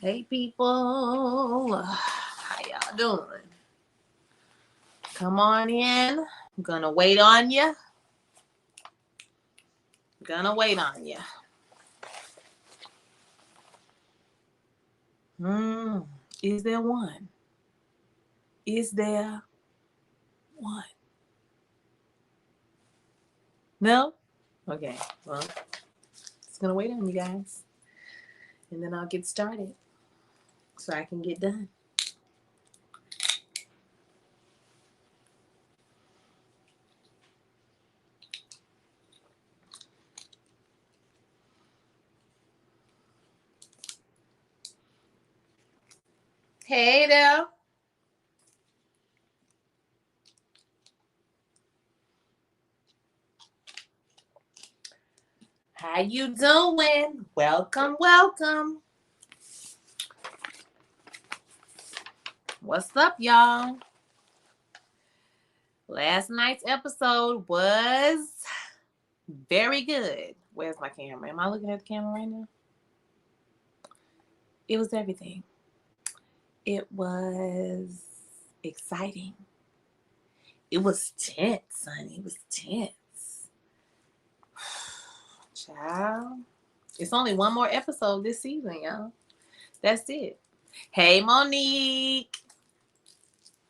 Hey people, how y'all doing? Come on in. I'm gonna wait on you. Gonna wait on you. Hmm. Is there one? Is there one? No? Okay. Well, just gonna wait on you guys. And then I'll get started so I can get done. Hey there. How you doing? Welcome, welcome. What's up, y'all? Last night's episode was very good. Where's my camera? Am I looking at the camera right now? It was everything. It was exciting. It was tense, honey. It was tense. Child. It's only one more episode this season, y'all. That's it. Hey, Monique.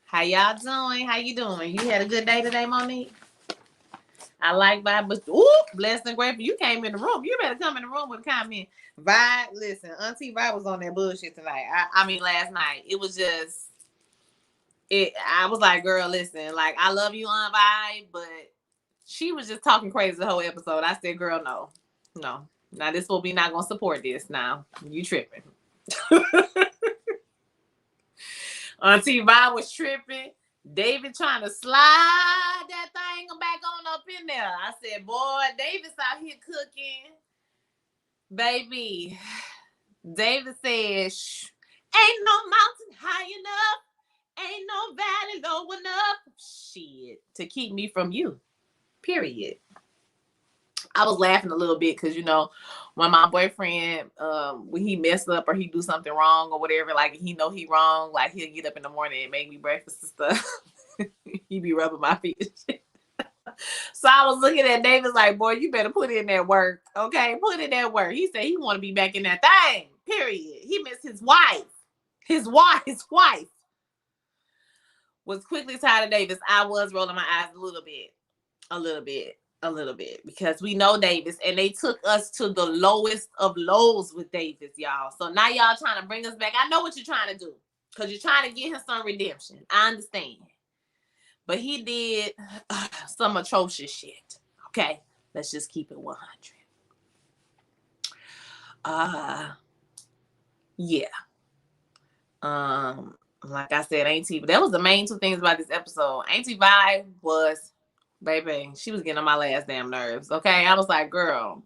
How y'all doing? How you doing? You had a good day today, Monique? I like vibe, but blessed and grateful. You came in the room. You better come in the room with a comment. Vibe, listen, Auntie Vibe was on that bullshit tonight. I mean, last night. It was just, I was like, girl, listen, like, I love you on Vibe, but she was just talking crazy the whole episode. I said, girl, no. Now, this will be not going to support this now. You tripping. Auntie Vibe was tripping. David trying to slide that thing back on up in there. I said, boy, David's out here cooking. Baby, David said, ain't no mountain high enough. Ain't no valley low enough. Shit, to keep me from you. Period. I was laughing a little bit because, you know, when my boyfriend, when he messed up or he do something wrong or whatever, like he know he wrong, like he'll get up in the morning and make me breakfast and stuff. He be rubbing my feet and shit. So I was looking at David like, boy, you better put in that work. Okay, put in that work. He said he want to be back in that thing. Period. He missed his wife. His wife was quickly tired of Davis. I was rolling my eyes a little bit, because we know Davis, and they took us to the lowest of lows with Davis, y'all. So now y'all trying to bring us back. I know what you're trying to do, because you're trying to get him some redemption. I understand. But he did some atrocious shit. Okay, let's just keep it 100. Yeah. Like I said, Auntie, but that was the main two things about this episode. Auntie Vibe was, baby, she was getting on my last damn nerves. Okay, I was like, girl,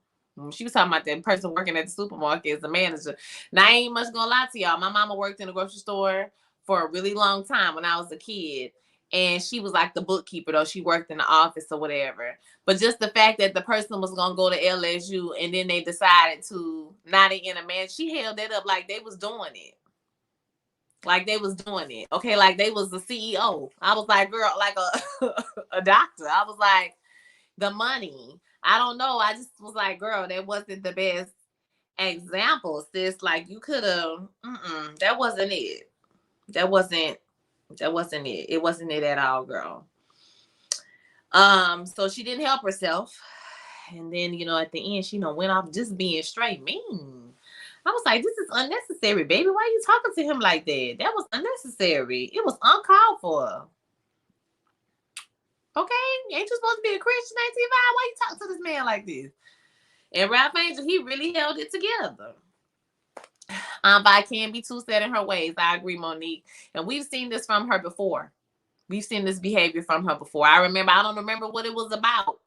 she was talking about that person working at the supermarket as the manager. Now I ain't much gonna lie to y'all. My mama worked in the grocery store for a really long time when I was a kid. And she was like the bookkeeper, though. She worked in the office or whatever. But just the fact that the person was going to go to LSU and then they decided to not in a man, she held that up like they was doing it. Like they was doing it. Okay, like they was the CEO. I was like, girl, like a doctor. I was like, the money. I don't know. I just was like, girl, that wasn't the best example, sis. Like you could have, that wasn't it. That wasn't it. It wasn't it at all, girl. So she didn't help herself. And then, you know, at the end, she went off just being straight mean. I was like, this is unnecessary, baby. Why are you talking to him like that? That was unnecessary. It was uncalled for. Okay? Ain't you supposed to be a Christian, Auntie Vi? Why you talk to this man like this? And Ralph Angel, he really held it together. Vi can be too set in her ways. I agree, Monique. And we've seen this from her before. We've seen this behavior from her before. I don't remember what it was about,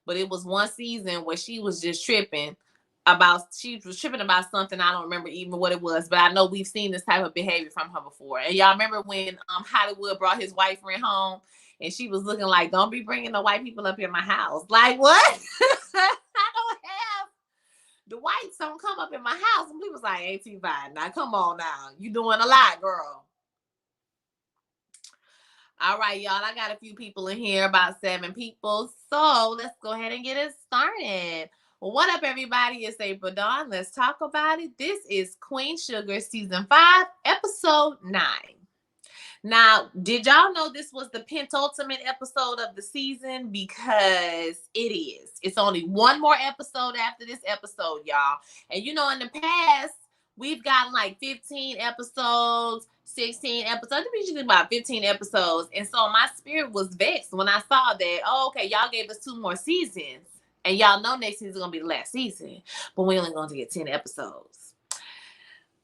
but it was one season where she was just tripping about something. I don't remember even what it was, but I know we've seen this type of behavior from her before. And y'all remember when Hollywood brought his white friend home and she was looking like, don't be bringing the white people up in my house. Like, what? I don't have the white lights don't come up in my house. And we was like, Ep9, now come on now. You doing a lot, girl. All right, y'all. I got a few people in here, about 7 people. So let's go ahead and get it started. Well, what up, everybody? It's April Dawn. Let's talk about it. This is Queen Sugar Season 5, Episode 9. Now, did y'all know this was the penultimate episode of the season? Because it is. It's only one more episode after this episode, y'all. And you know, in the past, we've gotten like 15 episodes, 16 episodes. I think we usually about 15 episodes. And so my spirit was vexed when I saw that, oh, okay, y'all gave us 2 more seasons. And y'all know next season is going to be the last season. But we're only going to get 10 episodes.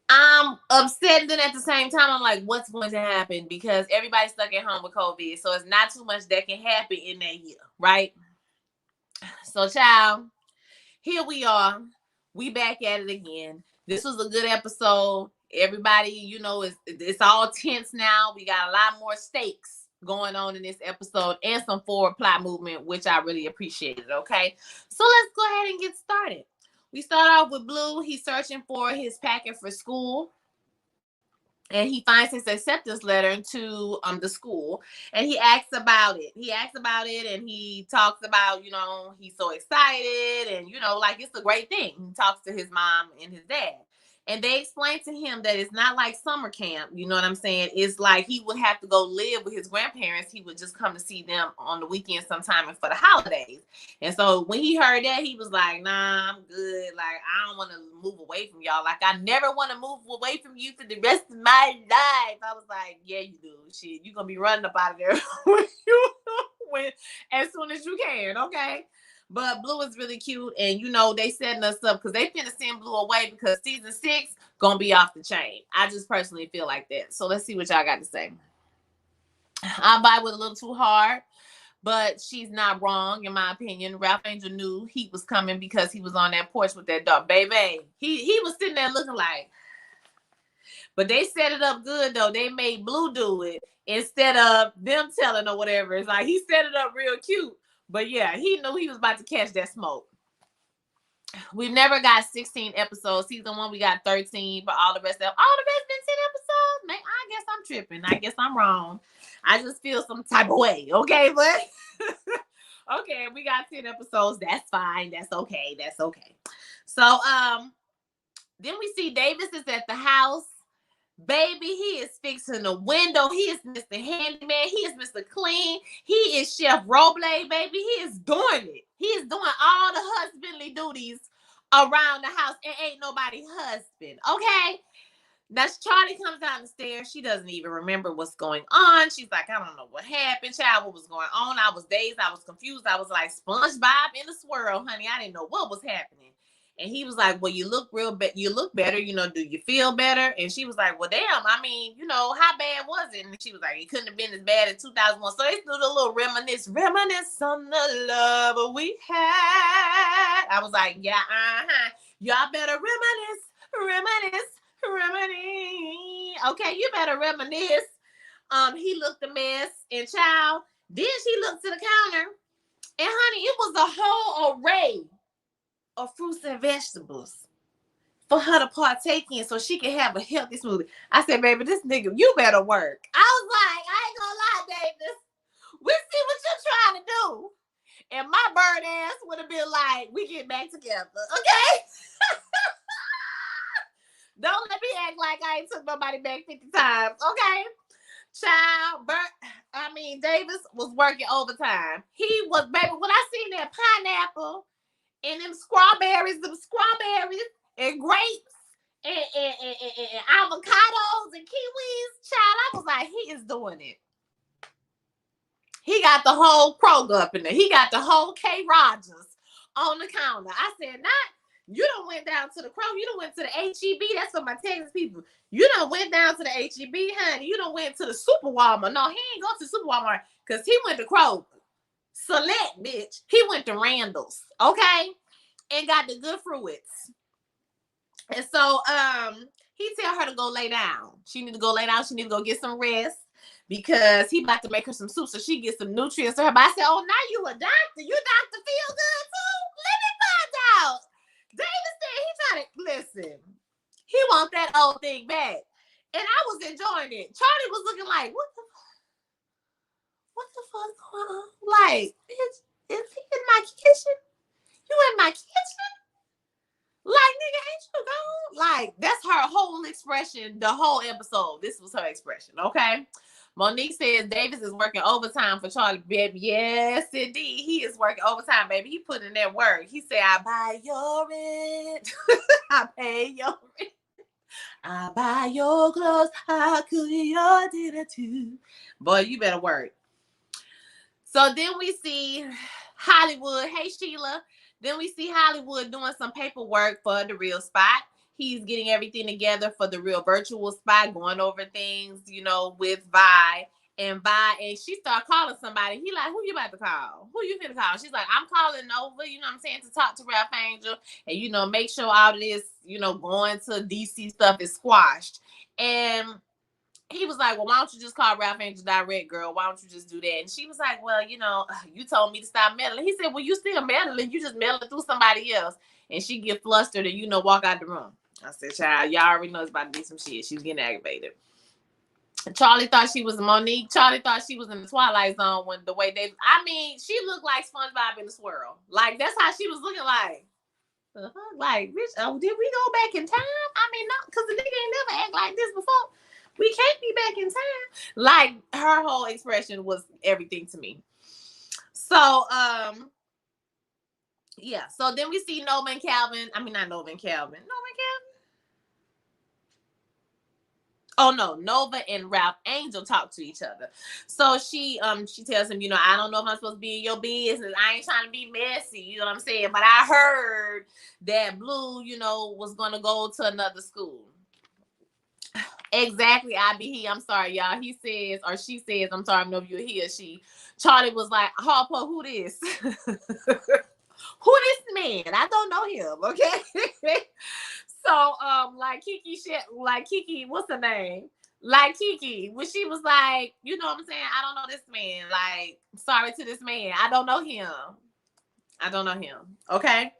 I'm upset, and then at the same time, I'm like, what's going to happen? Because everybody's stuck at home with COVID. So it's not too much that can happen in that year, right? So, child, here we are. We back at it again. This was a good episode. Everybody, you know, it's all tense now. We got a lot more stakes going on in this episode and some forward plot movement, which I really appreciated, okay? So let's go ahead and get started. We start off with Blue. He's searching for his packet for school. And he finds his acceptance letter to the school. And he asks about it. And he talks about, you know, he's so excited. And, you know, like it's a great thing. He talks to his mom and his dad. And they explain to him that it's not like summer camp. You know what I'm saying? It's like he would have to go live with his grandparents. He would just come to see them on the weekend sometime and for the holidays. And so when he heard that, he was like, nah, I'm good. Like, I don't want to move away from y'all. Like, I never want to move away from you for the rest of my life. I was like, yeah, you do. Shit, you're going to be running up out of there as soon as you can, okay? But Blue is really cute, and you know they setting us up because they finna send Blue away because season 6 gonna be off the chain. I just personally feel like that. So let's see what y'all got to say. I vibe with a little too hard, but she's not wrong in my opinion. Ralph Angel knew he was coming because he was on that porch with that dog, baby. He was sitting there looking like. But they set it up good though. They made Blue do it instead of them telling or whatever. It's like he set it up real cute. But yeah, he knew he was about to catch that smoke. We've never got 16 episodes. Season 1, we got 13, but all the rest been 10 episodes. Man, I guess I'm tripping. I guess I'm wrong. I just feel some type of way, okay? But okay, we got 10 episodes. That's fine. That's okay. So then we see Davis is at the house. Baby, he is fixing the window. He is Mr. Handyman. He is Mr. Clean. He is Chef Roble, baby. He is doing it. He is doing all the husbandly duties around the house and ain't nobody husband, okay? Now, Charlie comes down the stairs. She doesn't even remember what's going on. She's like, I don't know what happened, child. What was going on? I was dazed. I was confused. I was like SpongeBob in a swirl, honey. I didn't know what was happening. And he was like, well, you look you look better, you know, do you feel better? And she was like, well, damn, I mean, you know, how bad was it? And she was like, it couldn't have been as bad as 2001. So they do the little reminisce on the love we had. I was like, yeah, y'all better reminisce. Okay, you better reminisce. He looked a mess, and child, then she looked to the counter, and honey, it was a whole array of fruits and vegetables for her to partake in so she can have a healthy smoothie. I said, baby, this nigga, you better work. I was like, I ain't gonna lie, Davis. We see what you're trying to do. And my bird ass would have been like, we get back together, okay? Don't let me act like I ain't took nobody back 50 times, okay? Child, Davis was working overtime. He was, baby, when I seen that pineapple and them strawberries and grapes and avocados and kiwis, child, I was like, he is doing it. He got the whole Kroger up in there. He got the whole K. Rogers on the counter. I said, you done went down to the Kroger. You done went to the H-E-B. That's for my Texas people. You done went down to the H-E-B, honey. You done went to the Super Walmart. No, he ain't go to Super Walmart because he went to Kroger. Select, bitch. He went to Randall's, okay? And got the good fruits. And so he tell her to go lay down. She need to go lay down. She need to go get some rest because he about to make her some soup so she gets some nutrients to her. But I said, oh, now you a doctor. You Dr. Feel Good too? Let me find out. David said he listen, he want that old thing back. And I was enjoying it. Charlie was looking like, what the fuck going on? Like, is he in my kitchen? You in my kitchen? Like, nigga, ain't you gone? Like, that's her whole expression, the whole episode. This was her expression, okay? Monique says Davis is working overtime for Charlie, baby. Yes, indeed. He is working overtime, baby. He put in that work. He said, I buy your rent. I pay your rent. I buy your clothes. I cook your dinner too. Boy, you better work. So then we see Hollywood. Hey, Sheila. Then we see Hollywood doing some paperwork for the real spot. He's getting everything together for the real virtual spot, going over things, you know, with Vi. And she started calling somebody. He like, who you about to call? Who you finna call? She's like, I'm calling Nova, you know what I'm saying, to talk to Ralph Angel and, you know, make sure all of this, you know, going to DC stuff is squashed. And he was like, well, why don't you just call Ralph Angel direct, girl? Why don't you just do that? And she was like, well, you know, you told me to stop meddling. He said, well, you still meddling. You just meddling through somebody else. And she get flustered and, you know, walk out the room. I said, child, y'all already know it's about to be some shit. She's getting aggravated. Charlie thought she was Monique. Charlie thought she was in the Twilight Zone when the way she looked like SpongeBob in the swirl. Like, that's how she was looking like. Like, bitch, did we go back in time? I mean, no, because the nigga ain't never act like this before. We can't be back in time. Like, her whole expression was everything to me. So, yeah. So then we see Nova and Calvin. I mean, not Nova and Calvin. Nova and Calvin? Oh no, Nova and Ralph Angel talk to each other. So she tells him, you know, I don't know if I'm supposed to be in your business. I ain't trying to be messy, you know what I'm saying? But I heard that Blue, you know, was gonna go to another school. Exactly, I be he. I'm sorry, y'all. He says, or she says, I'm sorry, I don't know if you're he or she. Charlie was like, Harper, who this? Who this man? I don't know him, okay? So, like Kiki, what's her name? Like Kiki, when she was like, you know what I'm saying? I don't know this man. Like, sorry to this man. I don't know him. Okay?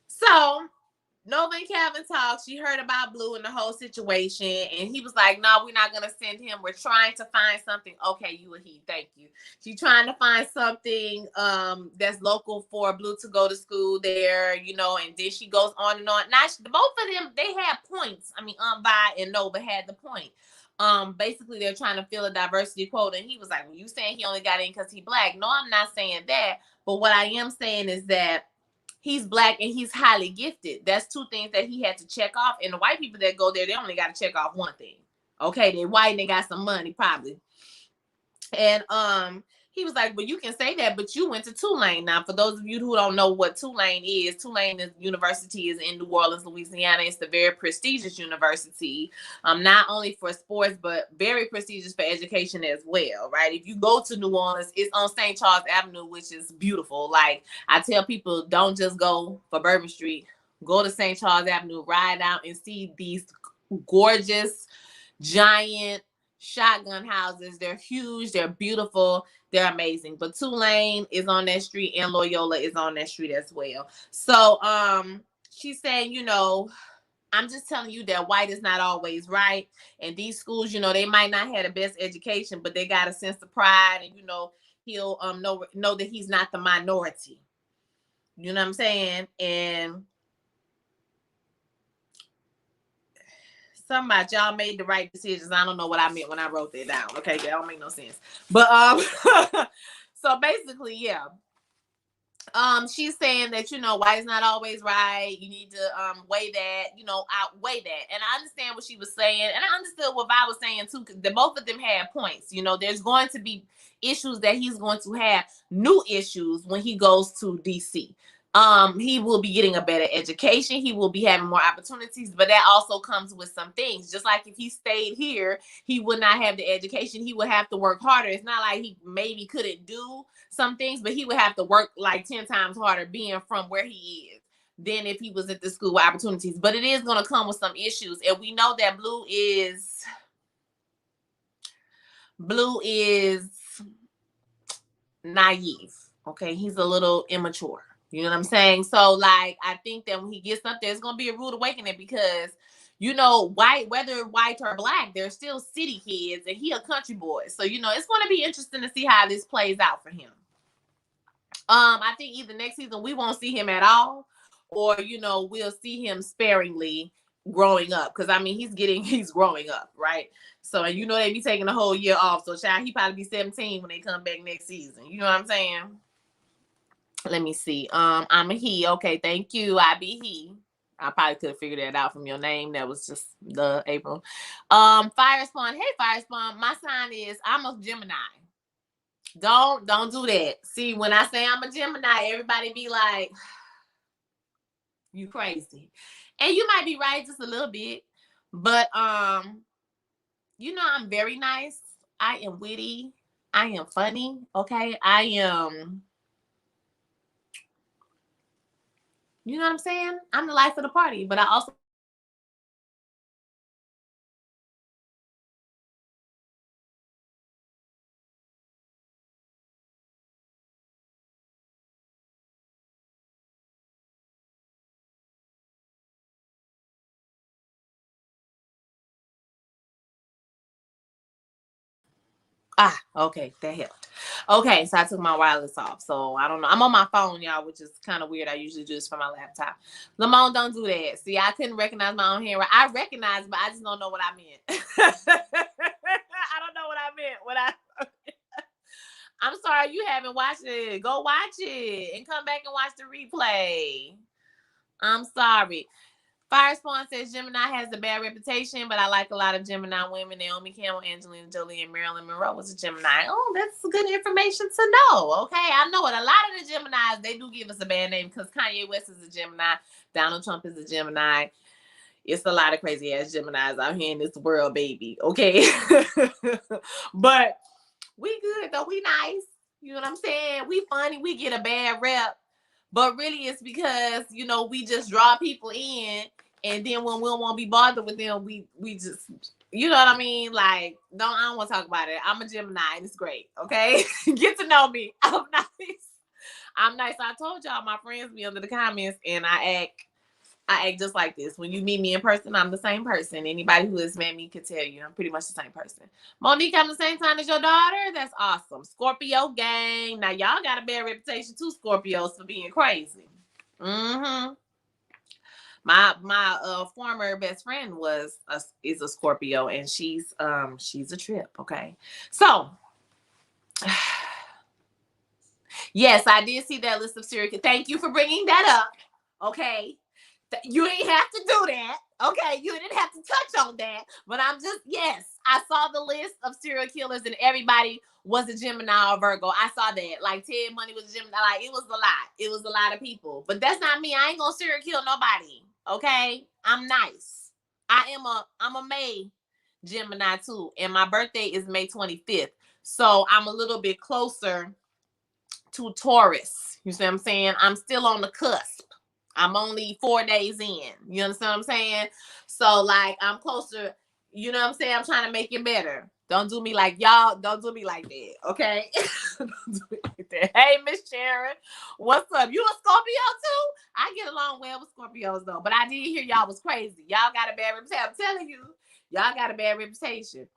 So, Nova and Calvin talked. She heard about Blue and the whole situation. And he was like, no, we're not going to send him. We're trying to find something. Okay, you and he. Thank you. She's trying to find something that's local for Blue to go to school there, you know. And then she goes on and on. Now, both of them, they had points. I mean, Vi and Nova had the point. Basically, they're trying to fill a diversity quota. And he was like, well, you saying he only got in because he black. No, I'm not saying that. But what I am saying is that he's black and he's highly gifted. That's two things that he had to check off. And the white people that go there, they only got to check off one thing. Okay, they're white and they got some money, probably. And he was like, well, you can say that, but you went to Tulane. Now, for those of you who don't know what Tulane is University is in New Orleans, Louisiana. It's the very prestigious university, not only for sports, but very prestigious for education as well, right? If you go to New Orleans, it's on St. Charles Avenue, which is beautiful. Like, I tell people, don't just go for Bourbon Street. Go to St. Charles Avenue, ride out and see these gorgeous, giant shotgun houses. They're huge, they're beautiful, they're amazing. But Tulane is on that street and Loyola is on that street as well. So she's saying, you know, I'm just telling you that white is not always right. And these schools, you know, they might not have the best education, but they got a sense of pride, and you know, he'll know that he's not the minority. You know what I'm saying? And something about y'all made the right decisions. I don't know what I meant when I wrote that down. Okay, that don't make no sense. But so basically, yeah. She's saying that, you know, white is not always right. You need to weigh that, you know, outweigh that. And I understand what she was saying, and I understood what Vi was saying too, because both of them had points. You know, there's going to be issues that he's going to have, new issues when he goes to DC. He will be getting a better education. He will be having more opportunities, but that also comes with some things. Just like if he stayed here, he would not have the education. He would have to work harder. It's not like he maybe couldn't do some things, but he would have to work like 10 times harder being from where he is than if he was at the school with opportunities. But it is going to come with some issues. And we know that Blue is naive. Okay. He's a little immature. You know what I'm saying? So, like, I think that when he gets up there, it's gonna be a rude awakening because, you know, whether white or black, they're still city kids, and he a country boy. So, you know, it's gonna be interesting to see how this plays out for him. I think either next season we won't see him at all, or you know, we'll see him sparingly growing up. Because I mean, he's growing up, right? So, and you know, they be taking a whole year off. So, child, he probably be 17 when they come back next season. You know what I'm saying? Let me see. I'm a he. Okay, thank you. I be he. I probably could have figured that out from your name. That was just the April. Fire Spawn. Hey, Fire Spawn. My sign is I'm a Gemini. Don't do that. See, when I say I'm a Gemini, everybody be like, you crazy. And you might be right just a little bit. But you know, I'm very nice. I am witty. I am funny. Okay. I am, you know what I'm saying? I'm the life of the party, but I also okay, that helped. Okay, so I took my wireless off. So I don't know. I'm on my phone, y'all, which is kind of weird. I usually do this from my laptop. Lamone, don't do that. See, I couldn't recognize my own handwriting. I recognize, but I just don't know what I meant. I don't know what I meant. I'm sorry you haven't watched it. Go watch it and come back and watch the replay. I'm sorry. Firespawn says Gemini has a bad reputation, but I like a lot of Gemini women. Naomi Campbell, Angelina Jolie, and Marilyn Monroe was a Gemini. Oh, that's good information to know. Okay, I know it. A lot of the Geminis, they do give us a bad name because Kanye West is a Gemini. Donald Trump is a Gemini. It's a lot of crazy ass Geminis out here in this world, baby. Okay. But we good though. We nice. You know what I'm saying? We funny. We get a bad rep. But really it's because, you know, we just draw people in, and then when we don't want to be bothered with them, we just, you know what I mean? Like, I don't want to talk about it. I'm a Gemini and it's great. Okay. Get to know me. I'm nice. I'm nice. I told y'all my friends be under the comments, and I act just like this. When you meet me in person, I'm the same person. Anybody who has met me can tell you I'm pretty much the same person. Monique, I'm the same time as your daughter. That's awesome. Scorpio gang. Now y'all got a bad reputation too, Scorpios, for being crazy. Mm-hmm. My former best friend is a Scorpio, and she's a trip. Okay, so yes, I did see that list of serial killers. Thank you for bringing that up. Okay. You ain't have to do that. Okay, you didn't have to touch on that. But yes, I saw the list of serial killers and everybody was a Gemini or Virgo. I saw that. Like Ted Bundy was a Gemini. Like it was a lot. It was a lot of people. But that's not me. I ain't gonna serial kill nobody. Okay? I'm nice. I'm a May Gemini too. And my birthday is May 25th. So I'm a little bit closer to Taurus. You see what I'm saying? I'm still on the cusp. I'm only 4 days in. You understand what I'm saying? So, like, I'm closer. You know what I'm saying? I'm trying to make it better. Don't do me like y'all. Don't do me like that. Okay? Don't do me like that. Hey, Miss Sharon. What's up? You a Scorpio too? I get along well with Scorpios though. But I did hear y'all was crazy. Y'all got a bad reputation. I'm telling you. Y'all got a bad reputation.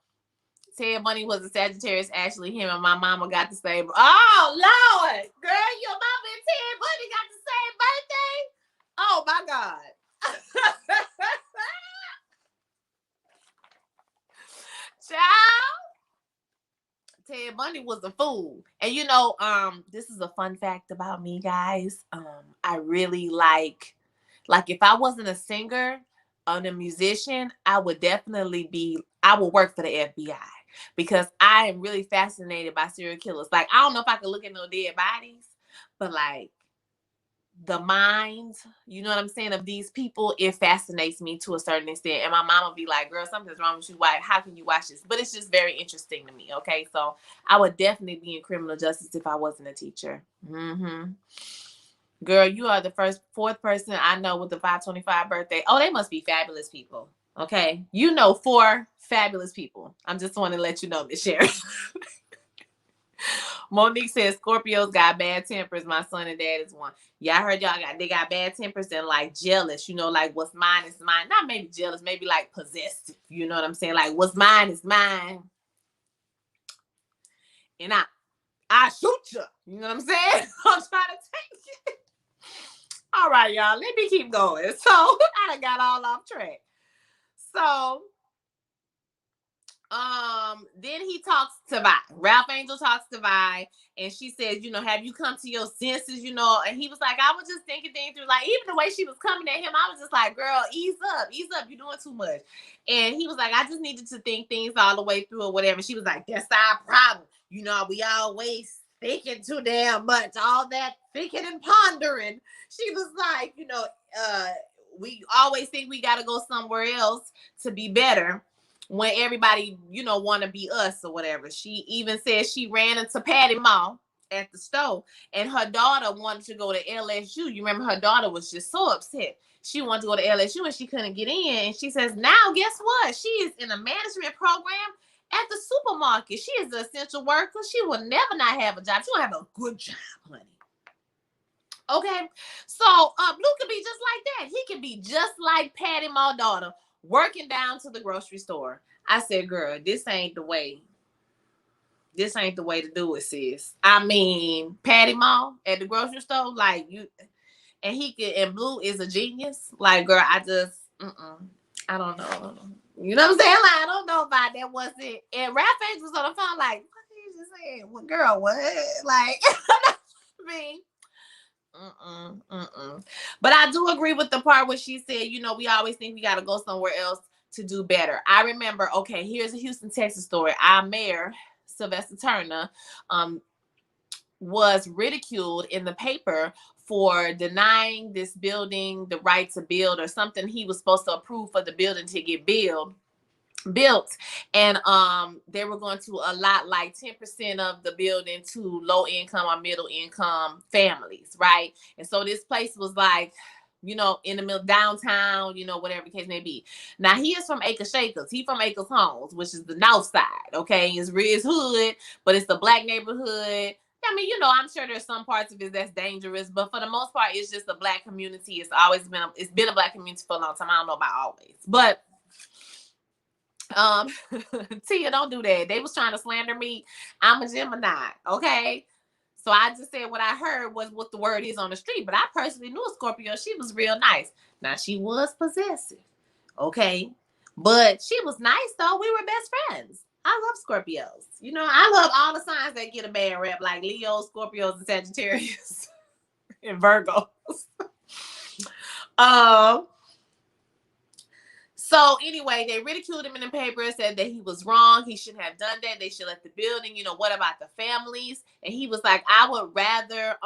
Ted Bundy was a Sagittarius. Ashley, him and my mama got the same. Oh, Lord. Girl, your mama and Ted Bundy got the same birthday? Oh, my God. Child. Ted Bundy was a fool. And, you know, this is a fun fact about me, guys. I really like if I wasn't a singer or a musician, I would work for the FBI. Because I am really fascinated by serial killers. Like, I don't know if I could look at no dead bodies, but like the minds, you know what I'm saying, of these people, it fascinates me to a certain extent. And my mom will be like, girl, something's wrong with you. Why? How can you watch this? But it's just very interesting to me. Okay. So I would definitely be in criminal justice if I wasn't a teacher. Mm-hmm. Girl, you are the fourth person I know with the 525 birthday. Oh, they must be fabulous people. Okay. You know, 4 fabulous people. I'm just want to let you know this, Sharon. Monique says Scorpios got bad tempers. My son and dad is one. Yeah, I heard they got bad tempers and like jealous, like what's mine is mine. Not maybe jealous, maybe like possessive. You know what I'm saying? Like what's mine is mine. And I shoot you. You know what I'm saying? I'm trying to take it. All right, y'all. Let me keep going. So I done got all off track. So then he talks to Vi. Ralph Angel talks to Vi, and she says, have you come to your senses, And he was like, I was just thinking things through. Like, even the way she was coming at him, I was just like, girl, ease up. You're doing too much. And he was like, I just needed to think things all the way through or whatever. She was like, that's our problem. We always thinking too damn much. All that thinking and pondering. She was like, we always think we got to go somewhere else to be better. When everybody, want to be us or whatever. She even said she ran into Patty Ma at the store, and her daughter wanted to go to LSU. You remember her daughter was just so upset. She wanted to go to LSU and she couldn't get in. And she says, now guess what? She is in a management program at the supermarket. She is an essential worker. She will never not have a job. She will have a good job, honey. Okay, so Blue could be just like that. He can be just like Patty Ma's daughter, working down to the grocery store. I said, girl, this ain't the way. This ain't the way to do it, sis. I mean, Patty Ma at the grocery store, like you, and Blue is a genius. Like, girl, I just, I don't know. You know what I'm saying? Like, I don't know about that. Was it? And Ralph was on the phone, like, what did you just say? Well, girl, what? Like, I mean. But I do agree with the part where she said, we always think we got to go somewhere else to do better. I remember, okay, here's a Houston, Texas story. Our mayor, Sylvester Turner, was ridiculed in the paper for denying this building the right to build or something he was supposed to approve for the building to get built, and they were going to allot like 10% of the building to low income or middle income families, right? And so this place was like, in the middle downtown, whatever the case may be. Now he is from Acres Shakers. He from Acres Homes, which is the north side. Okay, it's hood, but it's the black neighborhood. I mean, I'm sure there's some parts of it that's dangerous, but for the most part, it's just a black community. It's always been it's been a black community for a long time. I don't know about always, but Tia, don't do that. They was trying to slander me. I'm a Gemini, okay? So I just said what I heard was what the word is on the street, but I personally knew a Scorpio. She was real nice. Now, she was possessive, okay? But she was nice, though. We were best friends. I love Scorpios. I love all the signs that get a bad rap, like Leo, Scorpios, and Sagittarius, and Virgos. So anyway, they ridiculed him in the paper, said that he was wrong. He shouldn't have done that. They should let the building, what about the families? And he was like, I would rather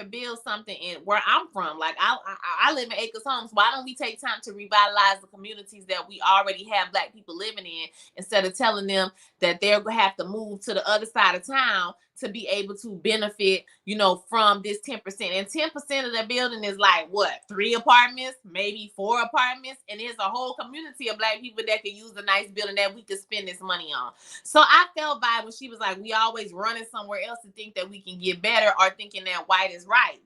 build something in where I'm from. Like I live in Acres Homes. Why don't we take time to revitalize the communities that we already have black people living in, instead of telling them that they're going to have to move to the other side of town to be able to benefit, from this 10%. And 10% of the building is like, what, 3 apartments, maybe 4 apartments. And there's a whole community of black people that could use a nice building that we could spend this money on. So I felt bad when she was like, we always running somewhere else to think that we can get better, or thinking that white is right?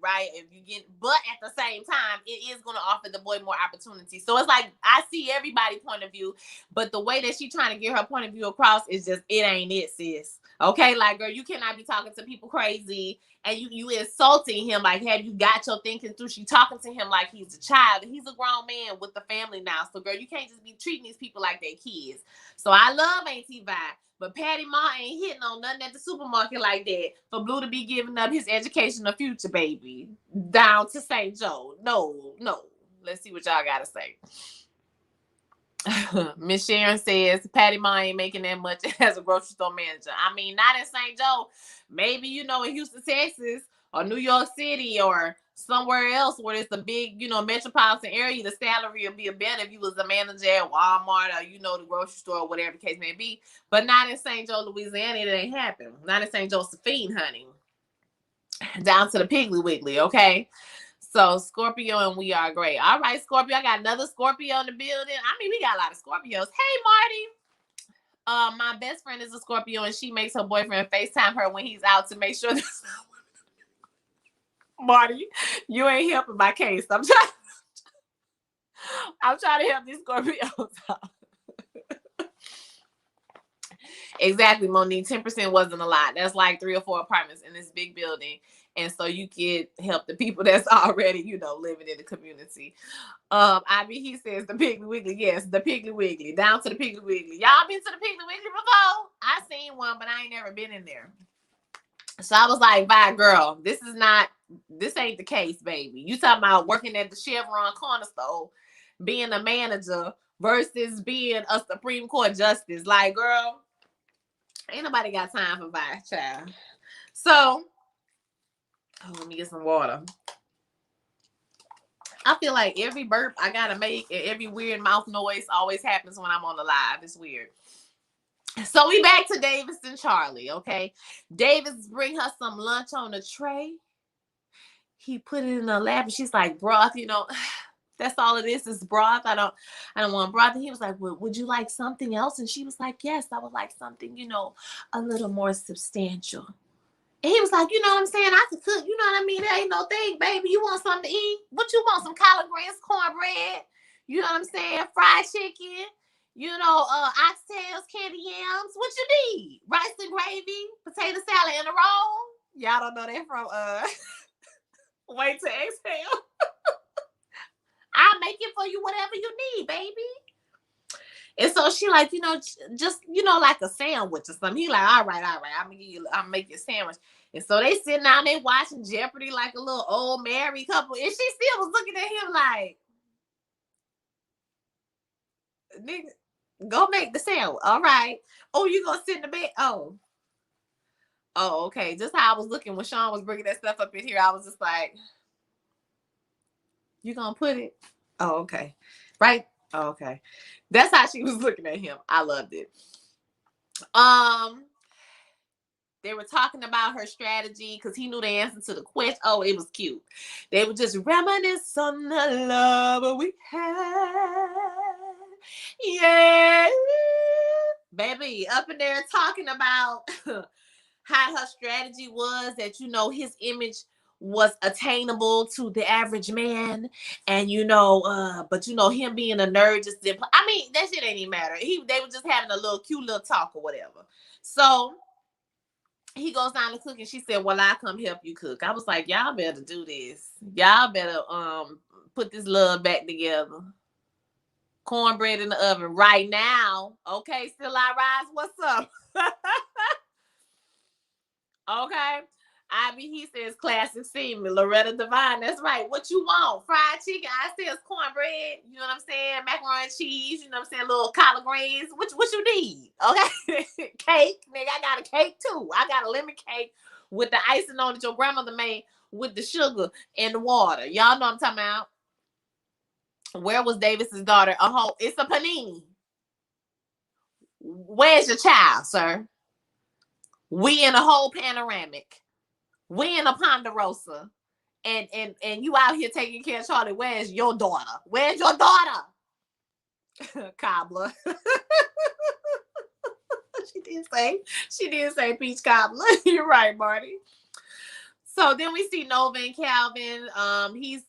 But at the same time, it is going to offer the boy more opportunity. So it's like, I see everybody's point of view, but the way that she trying to get her point of view across is just, it ain't it, sis. Okay, like, girl, you cannot be talking to people crazy and you insulting him. Like, have you got your thinking through? She talking to him like he's a child. He's a grown man with the family now. So, girl, you can't just be treating these people like they kids. So I love Auntie Vi, but Patty Ma ain't hitting on nothing at the supermarket like that for Blue to be giving up his educational future, baby, down to St. Joe. No. Let's see what y'all got to say. Miss Sharon says Patty Ma ain't making that much as a grocery store manager. I mean, not in St. Joe. Maybe, in Houston, Texas, or New York City, or somewhere else where it's a big, metropolitan area, the salary would be better if you was a manager at Walmart or, the grocery store, or whatever the case may be. But not in St. Joe, Louisiana. It ain't happen. Not in St. Josephine, honey. Down to the Piggly Wiggly, okay? So Scorpio and we are great. All right, Scorpio. I got another Scorpio in the building. I mean, we got a lot of Scorpios. Hey, Marty. My best friend is a Scorpio, and she makes her boyfriend FaceTime her when he's out to make sure that Marty, you ain't helping my case. I'm trying to help these Scorpios out. Exactly, Monique. 10% wasn't a lot. That's like 3 or 4 apartments in this big building. And so you could help the people that's already, living in the community. He says the Piggly Wiggly. Yes, the Piggly Wiggly. Down to the Piggly Wiggly. Y'all been to the Piggly Wiggly before? I seen one, but I ain't never been in there. So I was like, bye, girl. This ain't the case, baby. You talking about working at the Chevron corner store, being a manager versus being a Supreme Court justice. Like, girl, ain't nobody got time for bye, child. So, let me get some water. I feel like every burp I gotta make and every weird mouth noise always happens when I'm on the live. It's weird. So we back to Davis and Charlie, okay? Davis bring her some lunch on the tray. He put it in her lap, and she's like, broth, that's all it is broth. I don't want broth. And he was like, well, would you like something else? And she was like, yes, I would like something, a little more substantial. And he was like, you know what I'm saying? I could cook. You know what I mean? There ain't no thing, baby. You want something to eat? What you want? Some collard greens, cornbread? You know what I'm saying? Fried chicken? Oxtails, candy yams. What you need? Rice and gravy, potato salad, and a roll. Y'all don't know that from Wait to Exhale. I'll make it for you, whatever you need, baby. And so she like, just, like a sandwich or something. He like, all right. I'll make you a sandwich. And so they sitting down, they watching Jeopardy like a little old married couple. And she still was looking at him like, nigga, go make the sandwich. All right. Oh, you gonna sit in the bed? Oh, okay. Just how I was looking when Sean was bringing that stuff up in here, I was just like, you gonna put it? Oh, okay. Right? Oh, okay. That's how she was looking at him. I loved it. They were talking about her strategy because he knew the answer to the question. Oh, it was cute. They were just reminisce on the love we had. Yeah. Baby, up in there talking about how her strategy was that, his image was attainable to the average man. And, but, him being a nerd just didn't play. I mean, that shit ain't even matter. They were just having a little cute little talk or whatever. So he goes down to cook, and she said, well, I'll come help you cook. I was like, y'all better do this. Y'all better put this love back together. Cornbread in the oven right now. Okay, still I rise. What's up? Okay. He says classic semen. Loretta Devine. That's right. What you want? Fried chicken. I says cornbread. You know what I'm saying? Macaroni and cheese. You know what I'm saying? Little collard greens. What you need? Okay. Cake. Nigga, I got a cake too. I got a lemon cake with the icing on it your grandmother made with the sugar and the water. Y'all know what I'm talking about. Where was Davis's daughter? It's a panini. Where's your child, sir? We in a whole panoramic. We in a Ponderosa. And you out here taking care of Charlie. Where's your daughter? Where's your daughter? Cobbler. She did say peach cobbler. You're right, Marty. So then we see Nova and Calvin. He's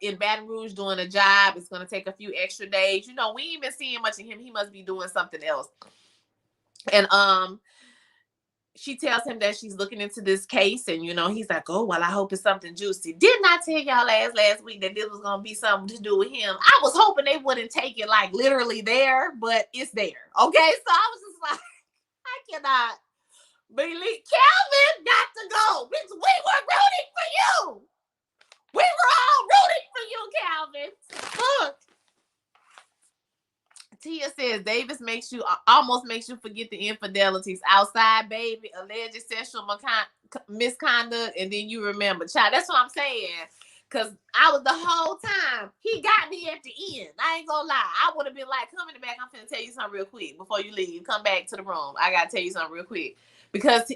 in Baton Rouge doing a job. It's gonna take a few extra days. We ain't been seeing much of him. He must be doing something else. And she tells him that she's looking into this case, and he's like, oh, well, I hope it's something juicy. Didn't I tell y'all last week that this was gonna be something to do with him? I was hoping they wouldn't take it like literally there, but it's there. Okay, so I was just like, I cannot believe Calvin got to go. We were rooting for you. We were all rooting for you, Calvin. Look. Tia says Davis almost makes you forget the infidelities outside, baby, alleged sexual misconduct, and then you remember, child. That's what I'm saying. Cause I was the whole time he got me at the end. I ain't gonna lie. I would have been like, come in the back. I'm finna tell you something real quick before you leave. Come back to the room. I gotta tell you something real quick because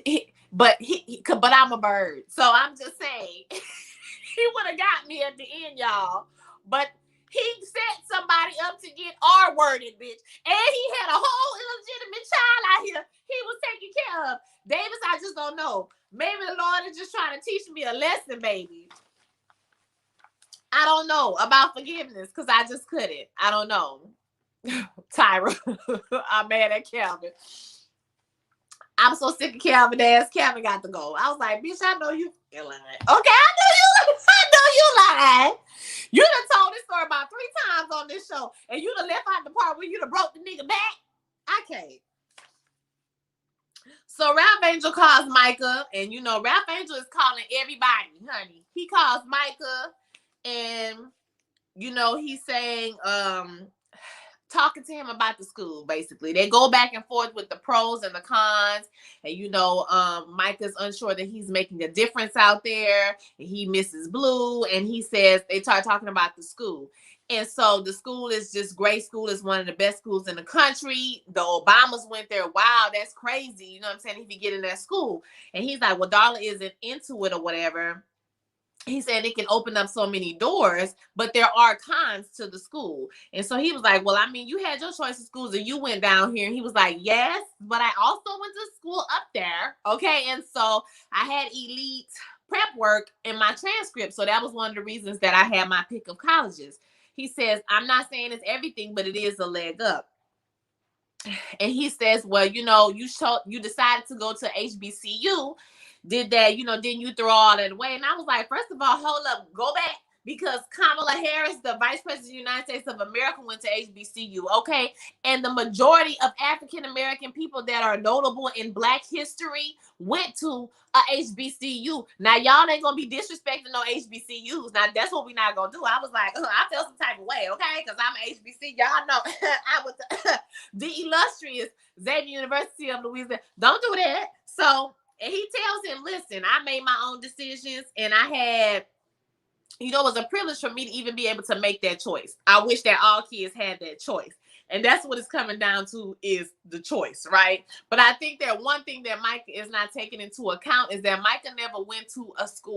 but I'm a bird, so I'm just saying he would have got me at the end, y'all. But he set somebody up to get R-worded, bitch. And he had a whole illegitimate child out here he was taking care of. Davis, I just don't know. Maybe the Lord is just trying to teach me a lesson, baby. I don't know about forgiveness because I just couldn't. I don't know. Tyra, I'm mad at Calvin. I'm so sick of Calvin ass. Calvin got to go. I was like, bitch, I know you lying. Okay, I know you lying. You done told this story about 3 times on this show, and you done left out the part where you done broke the nigga back. I can't. So Ralph Angel calls Micah, and you know, Ralph Angel is calling everybody, honey. He calls Micah, and you know, he's saying, talking to him about the school, basically. They go back and forth with the pros and the cons. And, you know, Micah's unsure that he's making a difference out there. And he misses Blue. And he says, they start talking about the school. And so the school is just great. School is one of the best schools in the country. The Obamas went there. Wow, that's crazy. You know what I'm saying? If you get in that school. And he's like, well, Darla isn't into it or whatever. He said it can open up so many doors, but there are cons to the school. And so he was like, well, I mean, you had your choice of schools and you went down here. And he was like, yes, but I also went to school up there. Okay. And so I had elite prep work in my transcript. So that was one of the reasons that I had my pick of colleges. He says, I'm not saying it's everything, but it is a leg up. And he says, well, you know, you decided to go to HBCU. Did that, you know, didn't you throw all that away? And I was like, first of all, hold up, go back. Because Kamala Harris, the Vice President of the United States of America, went to HBCU, okay? And the majority of African-American people that are notable in Black history went to a HBCU. Now, y'all ain't going to be disrespecting no HBCUs. Now, that's what we're not going to do. I was like, I felt some type of way, okay? Because I'm an HBC. Y'all know I was the illustrious Xavier University of Louisiana. Don't do that. So, and he tells him, listen, I made my own decisions and I had, you know, it was a privilege for me to even be able to make that choice. I wish that all kids had that choice. And that's what it's coming down to is the choice, right? But I think that one thing that Micah is not taking into account is that Micah never went to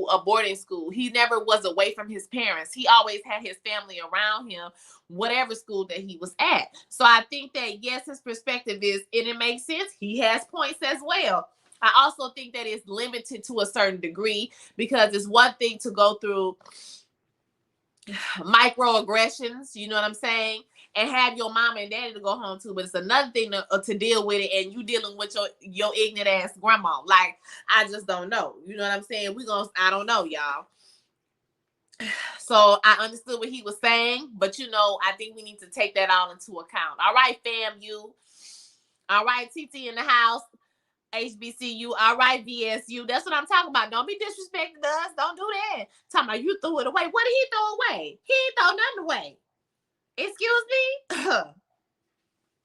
a boarding school. He never was away from his parents. He always had his family around him, whatever school that he was at. So I think that, yes, his perspective is, and it makes sense. He has points as well. I also think that it's limited to a certain degree because it's one thing to go through microaggressions, you know what I'm saying, and have your mama and daddy to go home to, but it's another thing to deal with it, and you dealing with your ignorant ass grandma. Like, I just don't know. You know what I'm saying? I don't know, y'all. So I understood what he was saying, but you know, I think we need to take that all into account. All right, FAMU. All right, TT in the house. HBCU, all right, VSU. That's what I'm talking about. Don't be disrespecting us. Don't do that. Talking about you threw it away. What did he throw away? He ain't throw nothing away. Excuse me?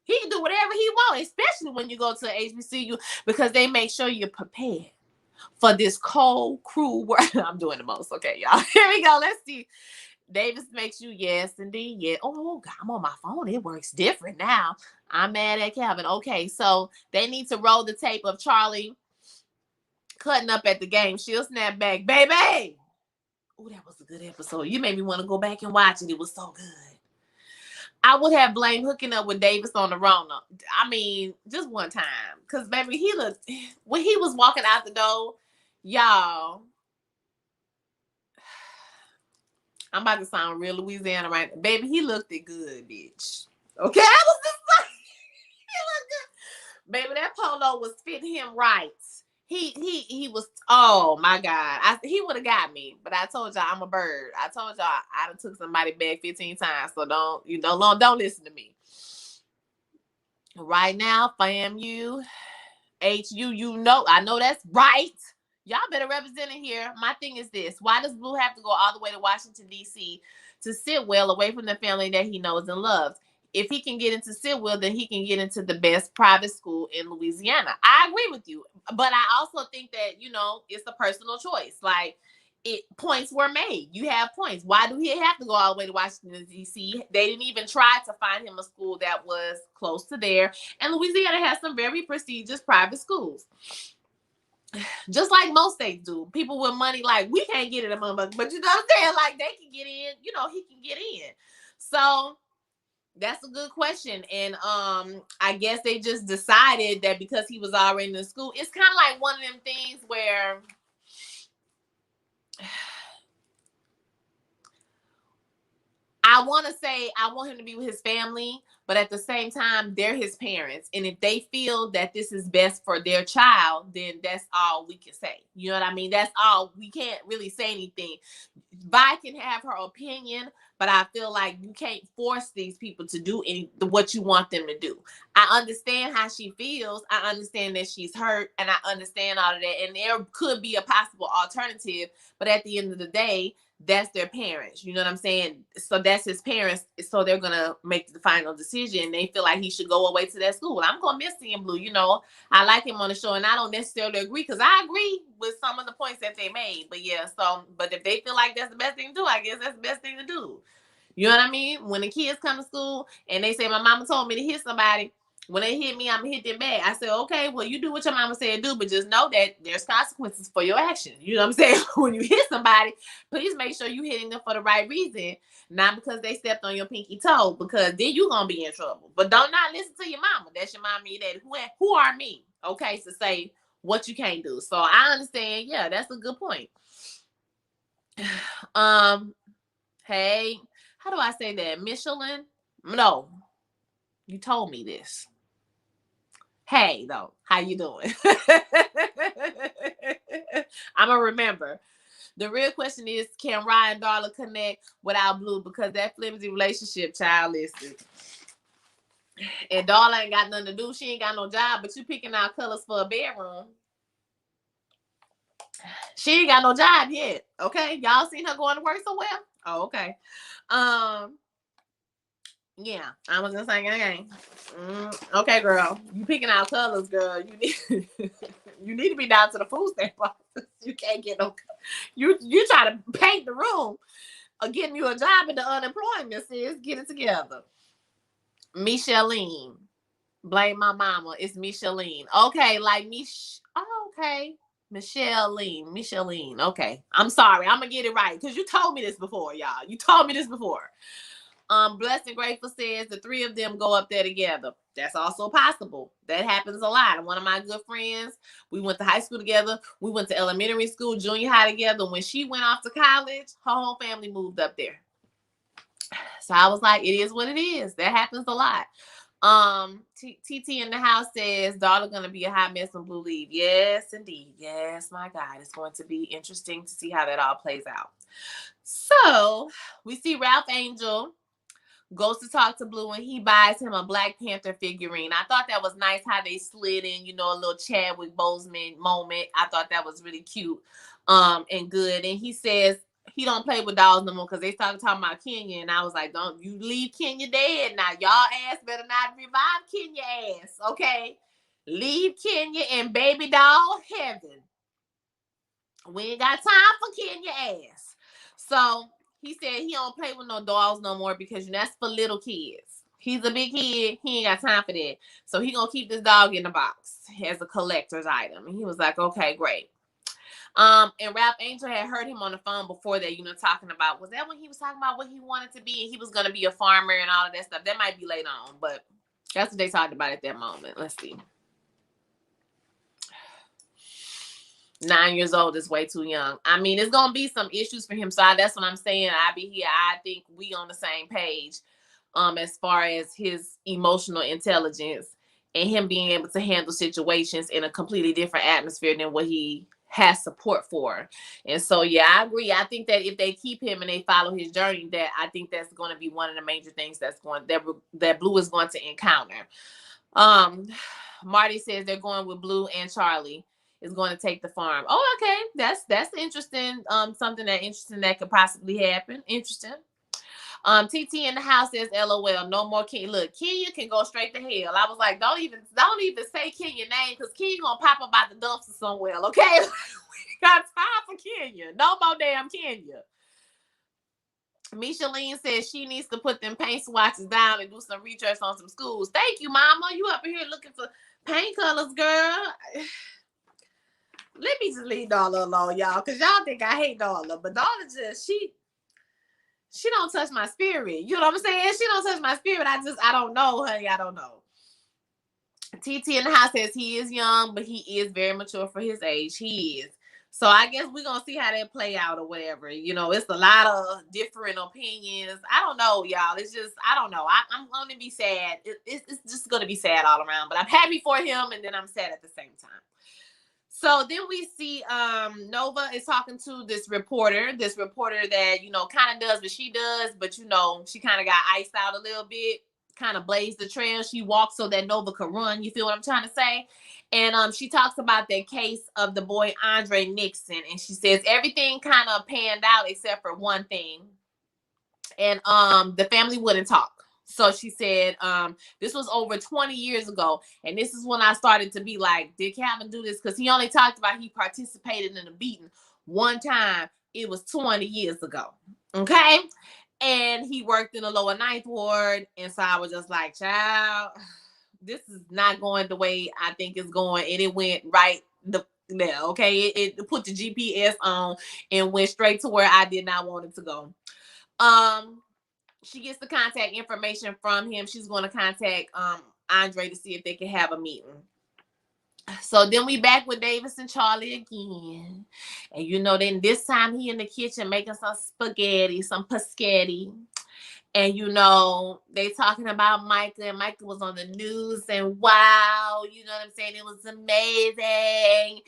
He can do whatever he wants, especially when you go to HBCU, because they make sure you're prepared for this cold, cruel world. I'm doing the most. Okay, y'all. Here we go. Let's see. Davis makes you, yes, indeed. Yeah. Oh, God, I'm on my phone. It works different now. I'm mad at Calvin. Okay, so they need to roll the tape of Charlie cutting up at the game. She'll snap back, baby. Oh, that was a good episode. You made me want to go back and watch it. It was so good. I would have blamed hooking up with Davis on the Rona. I mean, just one time. Because, baby, when he was walking out the door, y'all, I'm about to sound real Louisiana right now. Baby, he looked it good, bitch. Okay? I was just like, he looked good. Baby, that polo was fitting him right. He was, oh my God. He would have got me, but I told y'all I'm a bird. I told y'all I done took somebody back 15 times, so don't listen to me. Right now, FAMU, HU, you know, I know that's right. Y'all better represent it here. My thing is this. Why does Blue have to go all the way to Washington, D.C. to Sitwell away from the family that he knows and loves? If he can get into Sitwell, then he can get into the best private school in Louisiana. I agree with you. But I also think that, you know, it's a personal choice. Like, points were made. You have points. Why do he have to go all the way to Washington, D.C.? They didn't even try to find him a school that was close to there. And Louisiana has some very prestigious private schools. Just like most states do. People with money, like, we can't get it, but you know what I'm saying? Like, they can get in. You know, he can get in. So, That's a good question. And I guess they just decided that because he was already in school, it's kind of like one of them things where I want to say I want him to be with his family, but at the same time, they're his parents. And if they feel that this is best for their child, then that's all we can say. You know what I mean? That's all. We can't really say anything. Vi can have her opinion, but I feel like you can't force these people to do what you want them to do. I understand how she feels. I understand that she's hurt, and I understand all of that. And there could be a possible alternative, but at the end of the day, that's their parents. You know what I'm saying? So that's his parents. So they're gonna make the final decision. They feel like he should go away to that school. I'm gonna miss seeing Blue. You know, I like him on the show, and I don't necessarily agree because I agree with some of the points that they made. But yeah, so but if they feel like that's the best thing to do, I guess that's the best thing to do. You know what I mean? When the kids come to school and they say my mama told me to hit somebody, when they hit me, I'm gonna hit them back. I said, okay, well, you do what your mama said do, but just know that there's consequences for your actions. You know what I'm saying? When you hit somebody, please make sure you hitting them for the right reason, not because they stepped on your pinky toe, because then you're gonna be in trouble. But don't not listen to your mama. That's your mama, your daddy. Who are me? Okay, to say what you can't do. So I understand. Yeah, that's a good point. Hey, how do I say that? Michelin? No, you told me this. Hey, though, how you doing? I'm gonna remember. The real question is, can Ryan and Darla connect without Blue? Because that flimsy relationship, child, listen. And Darla ain't got nothing to do. She ain't got no job, but you picking out colors for a bedroom. She ain't got no job yet. Okay, y'all seen her going to work so well? Oh, okay. Yeah, I was just saying, okay, okay, girl, you picking out colors, girl. You need you need to be down to the food stamp office. You can't get no. You try to paint the room or getting you a job in the unemployment, sis. Get it together. Micheline, blame my mama. It's Micheline. Okay, like Mich. Oh, okay. Micheline. Okay. I'm sorry. I'm gonna get it right because you told me this before, y'all. You told me this before. Blessed and Grateful says the three of them go up there together. That's also possible. That happens a lot. One of my good friends, we went to high school together. We went to elementary school, junior high together. When she went off to college, her whole family moved up there. So I was like, it is what it is. That happens a lot. TT in the house says daughter gonna be a hot mess when Blue leave. Yes, indeed. Yes, my God, it's going to be interesting to see how that all plays out. So we see Ralph Angel goes to talk to Blue and he buys him a Black Panther figurine. I thought that was nice how they slid in, a little Chadwick Boseman moment. I thought that was really cute and good. And he says he don't play with dolls no more because they started talking about Kenya. And I was like, don't you leave Kenya dead. Now, y'all ass better not revive Kenya ass, okay? Leave Kenya in baby doll heaven. We ain't got time for Kenya ass. So he said he don't play with no dolls no more because that's for little kids. He's a big kid. He ain't got time for that. So he gonna keep this dog in the box as a collector's item. And he was like, okay, great. And Ralph Angel had heard him on the phone before that, talking about, was that when he was talking about what he wanted to be? And he was gonna be a farmer and all of that stuff. That might be later on, but that's what they talked about at that moment. Let's see. 9 years old is way too young. I mean, it's gonna be some issues for him. So that's what I'm saying. I be here. I think we on the same page, as far as his emotional intelligence and him being able to handle situations in a completely different atmosphere than what he has support for. And so, yeah, I agree. I think that if they keep him and they follow his journey, that I think that's going to be one of the major things that Blue is going to encounter. Marty says they're going with Blue and Charlie is going to take the farm. Oh, okay. That's interesting. Something interesting that could possibly happen. Interesting. TT in the house says, LOL, no more Kenya. Look, Kenya can go straight to hell. I was like, don't even say Kenya name because Kenya gonna pop up out the dumpster somewhere, okay? We got time for Kenya. No more damn Kenya. Micheline says she needs to put them paint swatches down and do some research on some schools. Thank you, Mama. You up here looking for paint colors, girl. Let me just leave Darla alone, y'all, because y'all think I hate Darla. But Darla she don't touch my spirit. You know what I'm saying? She don't touch my spirit. I don't know, honey. I don't know. TT in the house says he is young, but he is very mature for his age. He is. So I guess we're going to see how that play out or whatever. You know, it's a lot of different opinions. I don't know, y'all. It's just, I don't know. I'm going to be sad. It's just going to be sad all around. But I'm happy for him, and then I'm sad at the same time. So then we see Nova is talking to this reporter that, you know, kind of does what she does, but, you know, she kind of got iced out a little bit, kind of blazed the trail. She walks so that Nova could run. You feel what I'm trying to say? And she talks about that case of the boy Andre Nixon, and she says everything kind of panned out except for one thing. And the family wouldn't talk. So she said, this was over 20 years ago. And this is when I started to be like, did Calvin do this? Because he only talked about he participated in a beating one time. It was 20 years ago. Okay. And he worked in the lower ninth ward. And so I was just like, child, this is not going the way I think it's going. And it went right there. Okay. It put the GPS on and went straight to where I did not want it to go. She gets the contact information from him. She's going to contact Andre to see if they can have a meeting. So then we back with Davis and Charlie again. And you know, then this time he in the kitchen making some spaghetti, some paschetti. And you know, they talking about Micah, and Micah was on the news, and wow, you know what I'm saying? It was amazing.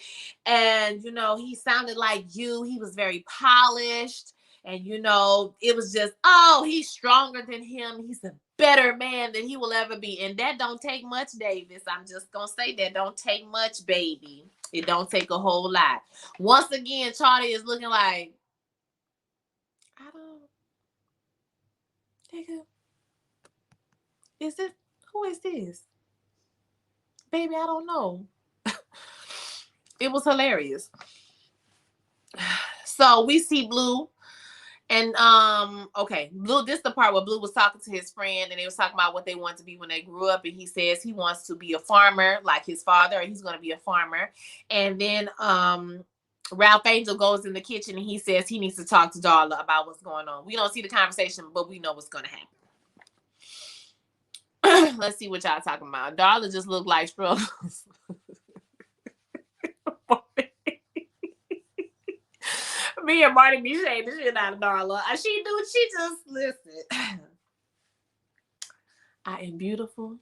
And you know, he sounded like you. He was very polished. And, you know, it was just, oh, he's stronger than him. He's a better man than he will ever be. And that don't take much, Davis. I'm just going to say that don't take much, baby. It don't take a whole lot. Once again, Charlie is looking like, I don't, nigga, is it, who is this? Baby, I don't know. It was hilarious. So we see Blue. And okay, Blue, this is the part where Blue was talking to his friend, and they was talking about what they want to be when they grew up. And he says he wants to be a farmer like his father, or he's going to be a farmer. And then Ralph Angel goes in the kitchen and he says he needs to talk to Darla about what's going on. We don't see the conversation, but we know what's going to happen. Let's see what y'all talking about. Darla just looked like struggles. Me and Marty be saying this shit out of Darla. She just listen. I am beautiful.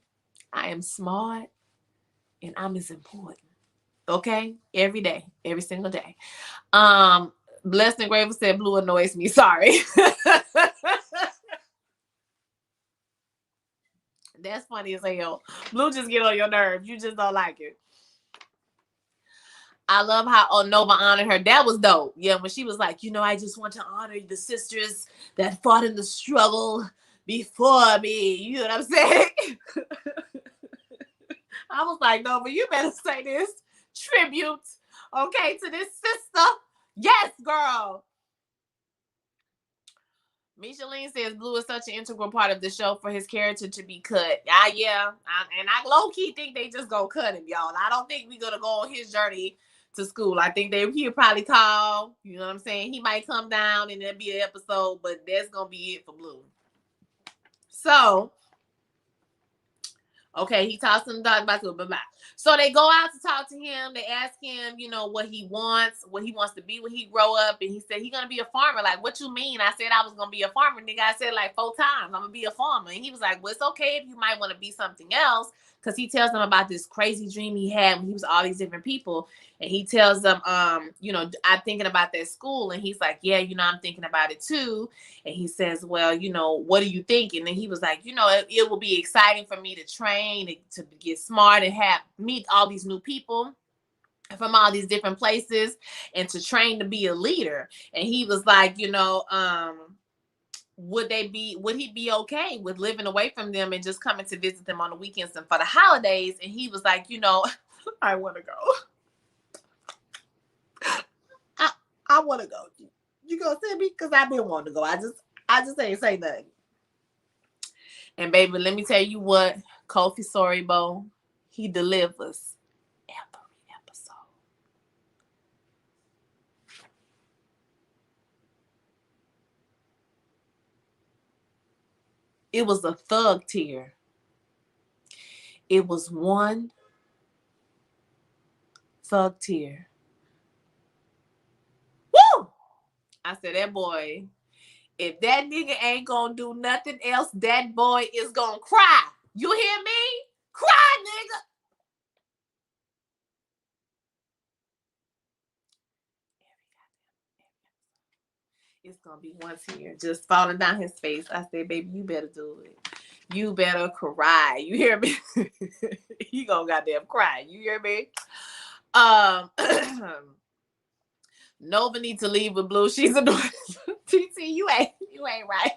I am smart. And I'm as important. Okay? Every day. Every single day. Blessed and Grateful said Blue annoys me. Sorry. That's funny as hell. Blue just get on your nerves. You just don't like it. I love how Nova honored her. That was dope. Yeah, when she was like, you know, I just want to honor the sisters that fought in the struggle before me. You know what I'm saying? I was like, Nova, you better say this tribute, okay, to this sister. Yes, girl. Micheline says Blue is such an integral part of the show for his character to be cut. Yeah. I low-key think they just gonna cut him, y'all. I don't think we're gonna go on his journey to school. I think he'll probably call, you know what I'm saying? He might come down and there'll be an episode, but that's gonna be it for Blue. So, okay, he talks to them about blah, blah, blah. So they go out to talk to him. They ask him, you know, what he wants to be when he grow up. And he said he's gonna be a farmer. Like, what you mean? I said I was gonna be a farmer. Nigga, I said like 4 times, I'm gonna be a farmer. And he was like, well, it's okay if you might want to be something else. Because he tells them about this crazy dream he had when he was all these different people. And he tells them, you know, I'm thinking about that school. And he's like, yeah, you know, I'm thinking about it too. And he says, well, you know, what do you think? And then he was like, you know, it will be exciting for me to train, to get smart and meet all these new people from all these different places and to train to be a leader. And he was like, you know, would he be okay with living away from them and just coming to visit them on the weekends and for the holidays? And he was like, you know, I want to go. I want to go. You gonna send me? Because I've been wanting to go. I just ain't say nothing. And baby, let me tell you what, Kofi Soribo, he delivers every episode. It was a thug tear. It was one thug tear. Woo! I said, that boy, if that nigga ain't gonna do nothing else, that boy is gonna cry. You hear me? Cry, nigga. It's gonna be one tear just falling down his face. I said, baby, you better do it. You better cry. You hear me? You gonna goddamn cry. You hear me? Nova needs to leave with Blue. She's annoying. TT, you ain't right.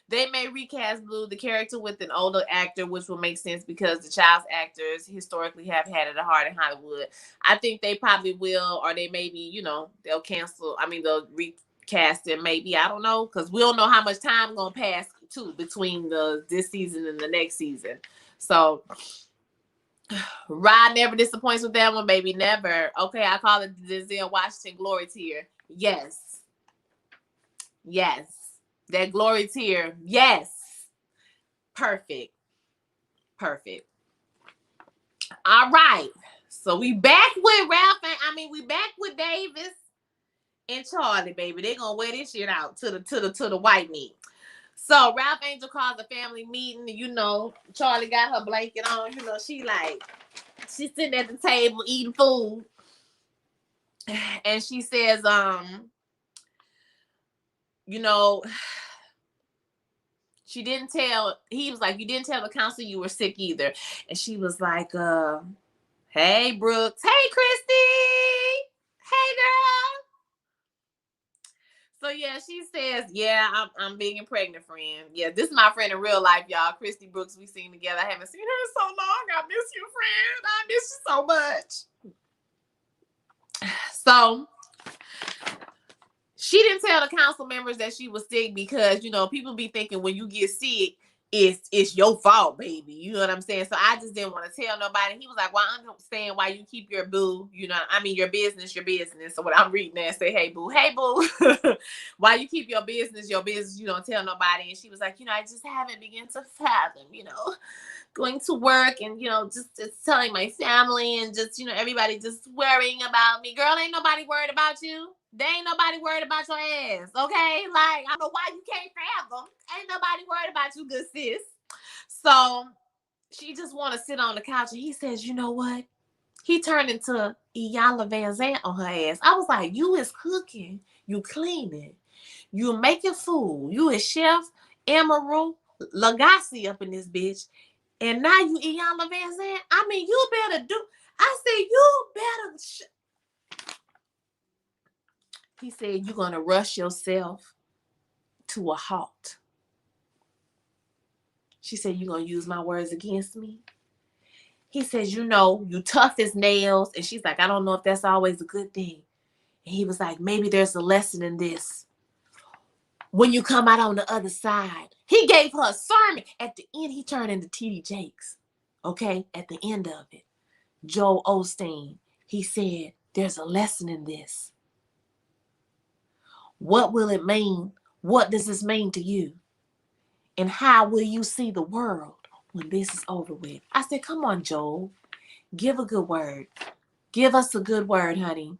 They may recast Blue, the character, with an older actor, which will make sense because the child's actors historically have had it hard in Hollywood. I think they probably will, or they maybe, they'll cancel. I mean, they'll recast it maybe. I don't know, because we don't know how much time gonna pass too between this season and the next season. So Rod never disappoints with that one, baby. Never. Okay, I call it the Denzel Washington glory tier. Yes. That glory tier. Yes. Perfect. All right. So we back with Ralph and we back with Davis and Charlie, baby. They're gonna wear this shit out to the white meat. So Ralph Angel calls a family meeting. Charlie got her blanket on. She's sitting at the table eating food. And she says, she didn't tell, he was like, you didn't tell the counselor you were sick either. And she was like, hey, Brooks. Hey, Christy. Hey, girl. So, yeah, she says, yeah, I'm being pregnant, friend. Yeah, this is my friend in real life, y'all. Christy Brooks, we seen together. I haven't seen her in so long. I miss you, friend. I miss you so much. So she didn't tell the council members that she was sick because, people be thinking when you get sick, it's your fault, baby. You know what I'm saying? So I just didn't want to tell nobody. He was like, well, I understand why you keep your boo, your business. So when I'm reading that, say, hey, boo, why you keep your business, you don't tell nobody. And she was like, I just haven't begun to fathom, going to work and, just telling my family and just, everybody just worrying about me. Girl, ain't nobody worried about you. They ain't nobody worried about your ass, okay? Like, I don't know why you can't fathom. Ain't nobody worried about you, good sis. So she just want to sit on the couch, and he says, you know what? He turned into Iyanla Vanzant on her ass. I was like, you is cooking, you cleaning, you making food, you is Chef Emerald Lagasse up in this bitch, and now you Iyanla Vanzant. I mean, you better do. I said, you better. He said, you're going to rush yourself to a halt. She said, you're going to use my words against me. He says, you tough as nails. And she's like, I don't know if that's always a good thing. And he was like, maybe there's a lesson in this. When you come out on the other side. He gave her a sermon. At the end, he turned into T.D. Jakes. Okay? At the end of it. Joel Osteen. He said, there's a lesson in this. What will it mean? What does this mean to you? And how will you see the world when this is over with? I said, come on, Joel. Give a good word. Give us a good word, honey.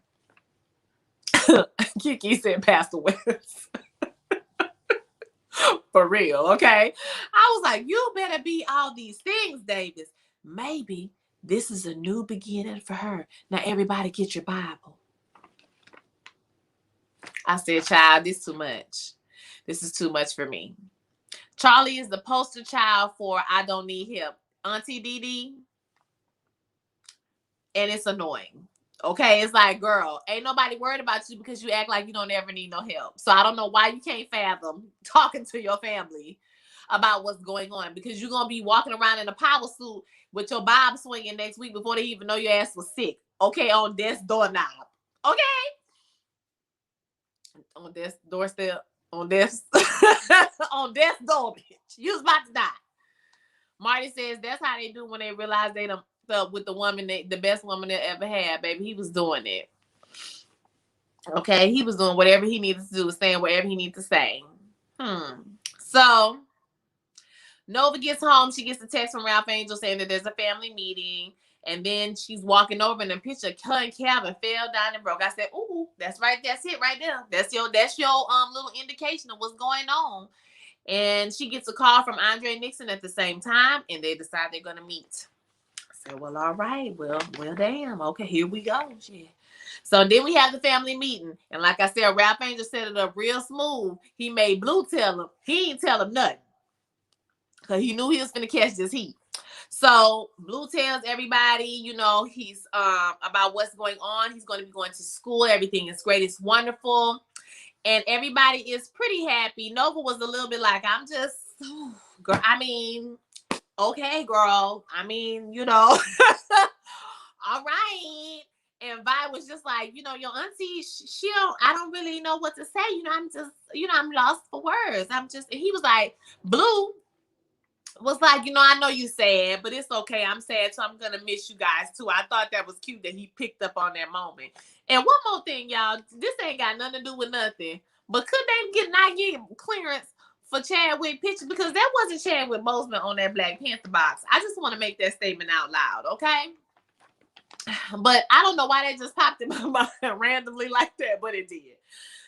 Kiki said, Pastor West. For real, okay? I was like, you better be all these things, Davis. Maybe this is a new beginning for her. Now, everybody get your Bible. I said, child, this is too much. This is too much for me. Charlie is the poster child for I don't need help. Auntie Dee. And it's annoying. Okay? It's like, girl, ain't nobody worried about you because you act like you don't ever need no help. So I don't know why you can't fathom talking to your family about what's going on, because you're going to be walking around in a power suit with your bob swinging next week before they even know your ass was sick. Okay? On death's doorknob. Okay? On death's doorstep. On death's on death's door, bitch. You was about to die. Marty says that's how they do when they realize they done felt with the woman, the best woman they ever had, baby. He was doing it. Okay, he was doing whatever he needed to do, saying whatever he needed to say. So Nova gets home. She gets a text from Ralph Angel saying that there's a family meeting. And then she's walking over and the picture of her and Calvin fell down and broke. I said, ooh, that's right. That's it right there. That's your little indication of what's going on. And she gets a call from Andre Nixon at the same time, and they decide they're gonna meet. I said, well, all right. Well, damn. Okay, here we go. Shit. So then we have the family meeting. And like I said, Ralph Angel set it up real smooth. He made Blue tell him. He ain't tell him nothing. Because he knew he was going to catch this heat. So Blue tells everybody, he's about what's going on. He's going to be going to school. Everything is great. It's wonderful. And everybody is pretty happy. Nova was a little bit like, I'm just, girl, I mean, okay, girl. I mean, all right. And Vi was just like, your auntie, I don't really know what to say. I'm just, I'm lost for words. And he was like, Blue was like, I know you sad, but it's okay. I'm sad, so I'm going to miss you guys too. I thought that was cute that he picked up on that moment. And one more thing, y'all, this ain't got nothing to do with nothing, but could they not get clearance for Chadwick pictures? Because that wasn't Chadwick Boseman on that Black Panther box. I just want to make that statement out loud, okay? But I don't know why that just popped in my mind randomly like that, but it did.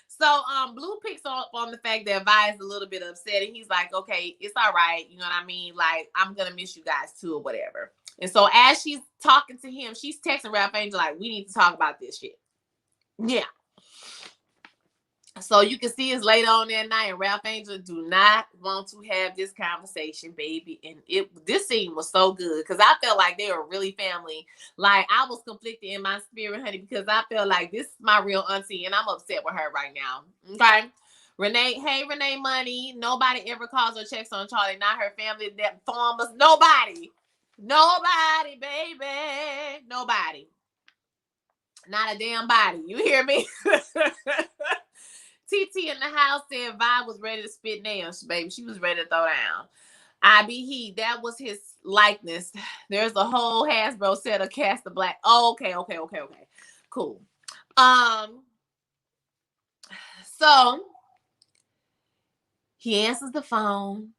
So Blue picks up on the fact that Vi is a little bit upset, and he's like, okay, it's all right. You know what I mean? Like, I'm going to miss you guys too or whatever. And so as she's talking to him, she's texting Ralph Angel like, we need to talk about this shit. Yeah. So you can see it's later on that night, and Ralph Angel do not want to have this conversation, baby. And this scene was so good because I felt like they were really family. Like, I was conflicted in my spirit, honey, because I felt like this is my real auntie, and I'm upset with her right now. Okay. Renee Money. Nobody ever calls or checks on Charlie, not her family, that farmers. Nobody, baby. Nobody. Not a damn body. You hear me? TT in the house said Vi was ready to spit nails, baby. She was ready to throw down. That was his likeness. There's a whole Hasbro set of Cast of Black. Oh, okay. Cool. So he answers the phone.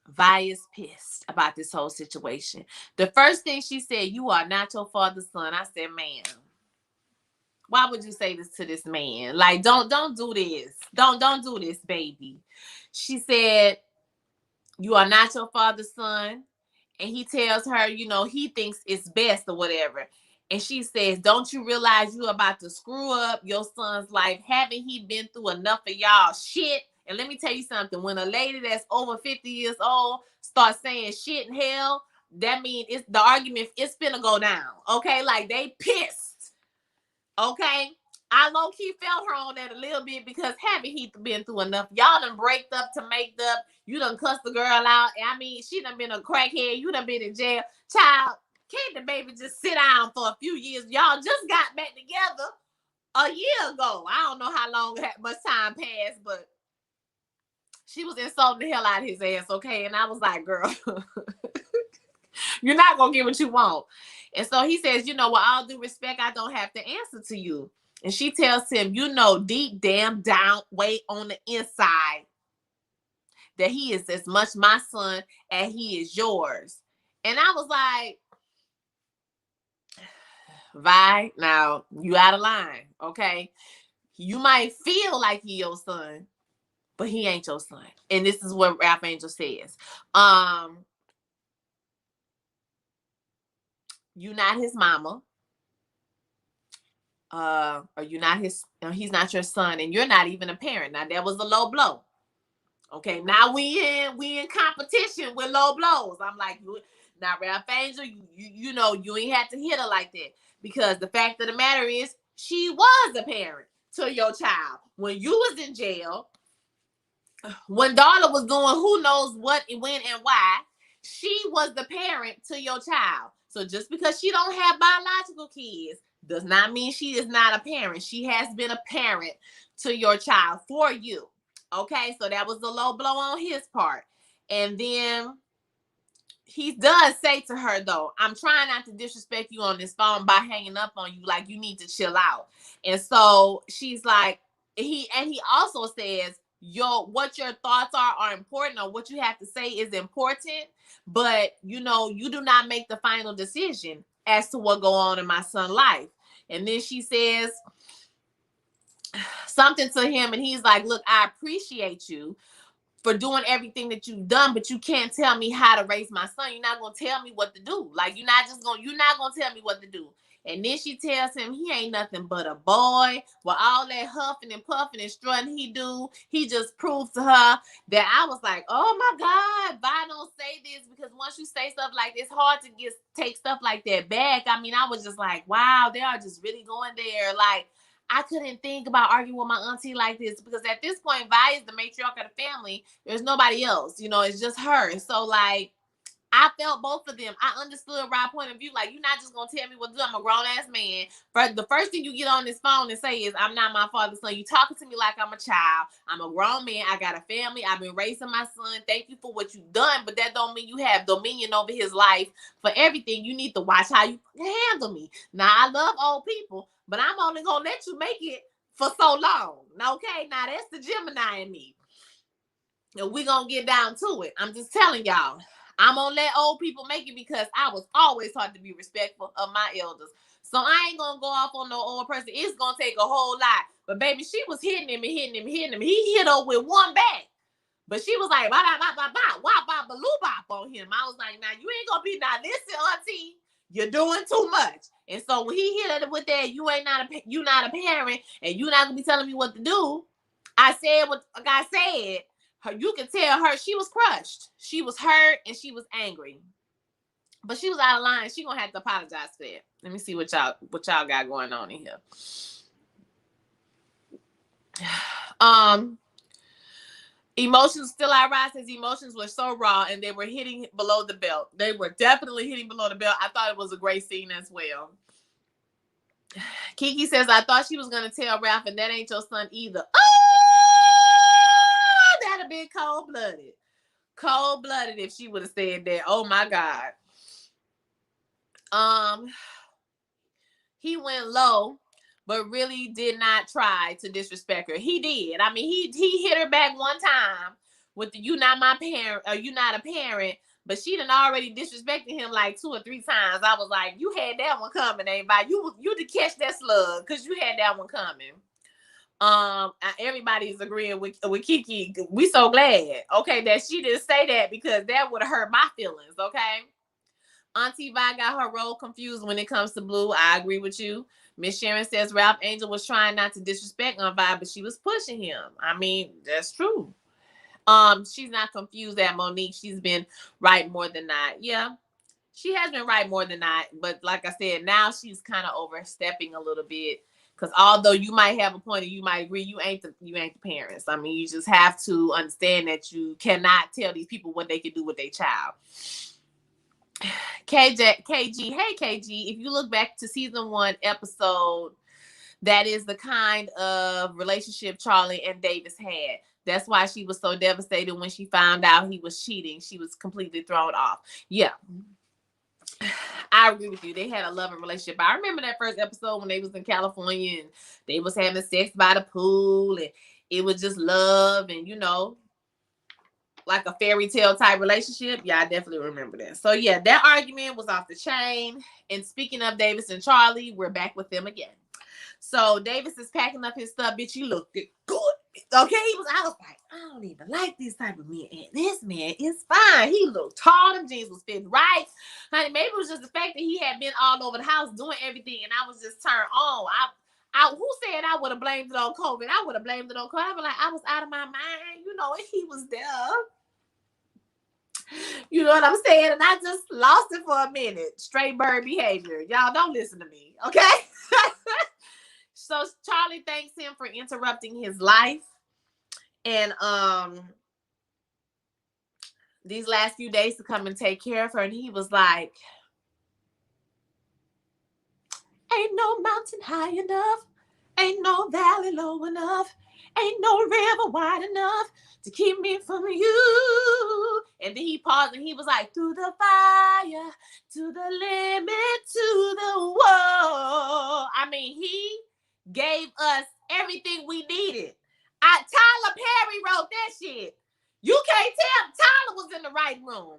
Vi is pissed about this whole situation. The first thing she said, you are not your father's son. I said, ma'am, why would you say this to this man? Like, don't do this. Don't do this, baby. She said, you are not your father's son. And he tells her, he thinks it's best or whatever. And she says, don't you realize you're about to screw up your son's life? Haven't he been through enough of y'all shit? And let me tell you something. When a lady that's over 50 years old starts saying shit in hell, that means the argument is finna go down. Okay? Like, they pissed. Okay, I low-key felt her on that a little bit because haven't he been through enough? Y'all done braked up to make up. You done cussed the girl out. I mean, she done been a crackhead. You done been in jail. Child, can't the baby just sit down for a few years? Y'all just got back together a year ago. I don't know how long, much time passed, but she was insulting the hell out of his ass, okay? And I was like, girl, you're not going to get what you want. And so he says, with all due respect, I don't have to answer to you. And she tells him, deep damn down way on the inside that he is as much my son as he is yours. And I was like, Vi, now you out of line, okay? You might feel like he your son, but he ain't your son. And this is what Ralph Angel says. You not his mama. Or you're not he's not your son, and you're not even a parent. Now that was a low blow. Okay, now we in competition with low blows. I'm like, now Ralph Angel, you ain't had to hit her like that, because the fact of the matter is she was a parent to your child when you was in jail, when Darla was doing who knows what, when, and why. She was the parent to your child. So just because she don't have biological kids does not mean she is not a parent. She has been a parent to your child for you. Okay, so that was a low blow on his part. And then he does say to her, though, I'm trying not to disrespect you on this phone by hanging up on you. Like, you need to chill out. And so she's like, he also says, what your thoughts are important, or what you have to say is important, but you do not make the final decision as to what go on in my son's life. And then she says something to him, and he's like, look, I appreciate you for doing everything that you've done, but you can't tell me how to raise my son. You're not gonna tell me what to do. Like, you're not gonna tell me what to do. And then she tells him he ain't nothing but a boy. With all that huffing and puffing and strutting he do, he just proved to her that I was like, oh my God, Vi, don't say this, because once you say stuff like this, it's hard to take stuff like that back. I mean, I was just like, wow, they are just really going there. Like, I couldn't think about arguing with my auntie like this, because at this point, Vi is the matriarch of the family. There's nobody else, it's just her. So, like, I felt both of them. I understood Rob's point of view. Like, you're not just going to tell me what to do. I'm a grown-ass man. The first thing you get on this phone and say is, I'm not my father's son. You talking to me like I'm a child. I'm a grown man. I got a family. I've been raising my son. Thank you for what you've done, but that don't mean you have dominion over his life for everything. You need to watch how you handle me. Now, I love old people, but I'm only going to let you make it for so long. Okay? Now, that's the Gemini in me. And we're going to get down to it. I'm just telling y'all. I'm going to let old people make it, because I was always taught to be respectful of my elders. So I ain't going to go off on no old person. It's going to take a whole lot. But baby, she was hitting him and hitting him and hitting him. He hit her with one back. But she was like, bop, bop, bop, bop, wop, bop, baloo, bop on him. I was like, now you ain't going to be, now listen, auntie, you're doing too much. And so when he hit her with that, you not a parent, and you not going to be telling me what to do. I said what I said. You can tell her she was crushed. She was hurt and she was angry. But she was out of line. She gonna have to apologize for that. Let me see what y'all got going on in here. Emotions still I rise. His emotions were so raw, and they were hitting below the belt. They were definitely hitting below the belt. I thought it was a great scene as well. Kiki says, I thought she was gonna tell Ralph, and that ain't your son either. That'd have been cold-blooded. Cold-blooded if she would have said that. Oh my God. He went low, but really did not try to disrespect her. He did. I mean, he hit her back one time with the "you not my parent" or "you not a parent," but she done already disrespected him like 2 or 3 times. I was like, you had that one coming, everybody. You to catch that slug, because you had that one coming. Everybody's agreeing with Kiki. We so glad, okay, that she didn't say that, because that would have hurt my feelings, okay? Auntie Vi got her role confused when it comes to Blue. I agree with you. Miss Sharon says Ralph Angel was trying not to disrespect Aunt Vi, but she was pushing him. I mean, that's true. She's not confused at Monique. She's been right more than not. Yeah, she has been right more than not. But like I said, now she's kind of overstepping a little bit. Because although you might have a point and you might agree, you ain't the parents. I mean, you just have to understand that you cannot tell these people what they can do with their child. KG, hey KG, if you look back to season 1 episode, that is the kind of relationship Charlie and Davis had. That's why she was so devastated when she found out he was cheating. She was completely thrown off. Yeah. I agree with you. They had a loving relationship. I remember that first episode when they was in California and they was having sex by the pool, and it was just love and, like a fairy tale type relationship. Yeah, I definitely remember that. So yeah, that argument was off the chain. And speaking of Davis and Charlie, we're back with them again. So Davis is packing up his stuff. Bitch, you look good. Okay, I was like, I don't even like this type of man. And this man is fine. He looked tall. Them jeans was fit right. Honey, maybe it was just the fact that he had been all over the house doing everything, and I was just turned on. Who said I would have blamed it on COVID? I would have blamed it on COVID. I was like, I was out of my mind, and he was there. You know what I'm saying? And I just lost it for a minute. Straight bird behavior. Y'all don't listen to me, okay? So Charlie thanks him for interrupting his life. And these last few days to come and take care of her. And he was like, ain't no mountain high enough. Ain't no valley low enough. Ain't no river wide enough to keep me from you. And then he paused and he was like, through the fire, to the limit, to the wall. I mean, he gave us everything we needed. Tyler Perry wrote that shit. You can't tell. Tyler was in the right room.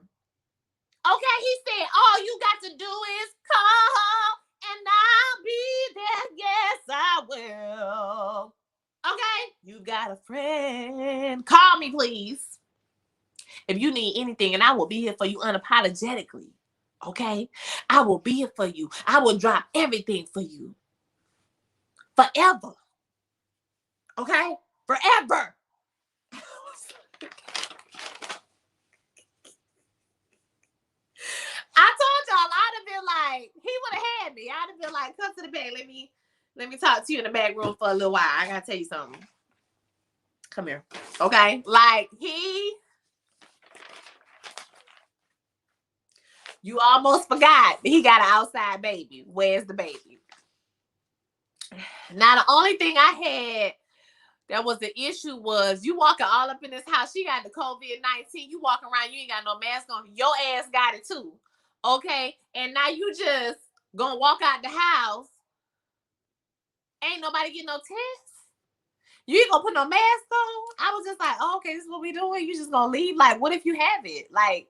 Okay, he said, all you got to do is call and I'll be there. Yes, I will. Okay, you got a friend. Call me, please. If you need anything, and I will be here for you unapologetically. Okay? I will be here for you. I will drop everything for you. Forever. Okay? Forever. I told y'all I'd have been like, he would have had me. I'd have been like, come to the back. Let me talk to you in the back room for a little while. I gotta tell you something. Come here. Okay? Like you almost forgot he got an outside baby. Where's the baby? Now the only thing I had that was the issue was you walking all up in this house. She got the COVID-19. You walking around, you ain't got no mask on. Your ass got it too. Okay? And now you just gonna walk out the house. Ain't nobody getting no test. You ain't gonna put no mask on. I was just like, oh, okay, this is what we doing. You just gonna leave? Like, what if you have it? Like,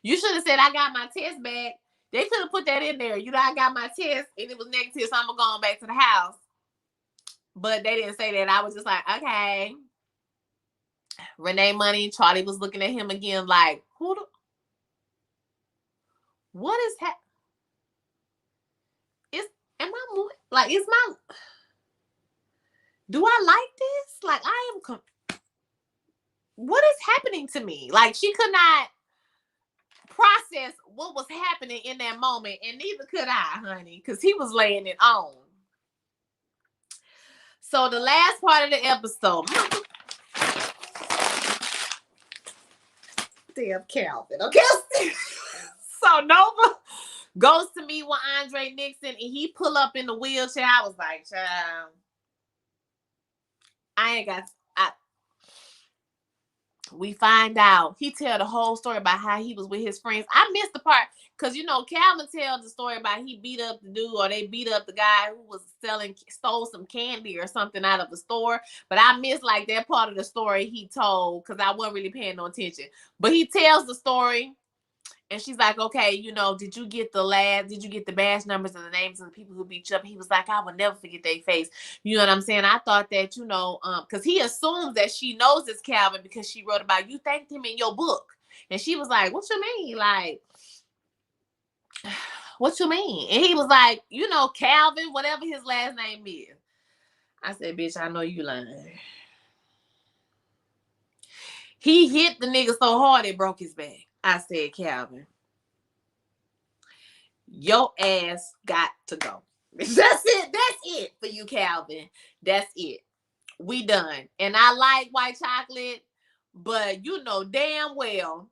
you should have said, I got my test back. They could have put that in there. You know, I got my test and it was negative, so I'm gonna go on back to the house. But they didn't say that. I was just like, okay. Renee Money, Charlie was looking at him again like, what is happening? Do I like this? Like, what is happening to me? Like, she could not process what was happening in that moment, and neither could I, honey, because he was laying it on. So the last part of the episode, damn Calvin, okay? So Nova goes to meet with Andre Nixon, and he pull up in the wheelchair. I was like, child, we find out he tell the whole story about how he was with his friends. I missed the part because Calvin tells the story about he beat up the dude, or they beat up the guy who was stole some candy or something out of the store. But I missed like that part of the story he told because I wasn't really paying no attention. But he tells the story. And she's like, okay, did you get the badge numbers and the names of the people who beat you up? He was like, I will never forget their face. You know what I'm saying? I thought that, because he assumes that she knows it's Calvin because she wrote about, you thanked him in your book. And she was like, what you mean? Like, what you mean? And he was like, Calvin, whatever his last name is. I said, bitch, I know you lying. He hit the nigga so hard it broke his back. I said, Calvin, your ass got to go. That's it. That's it for you, Calvin. That's it. We done. And I like white chocolate, but you know damn well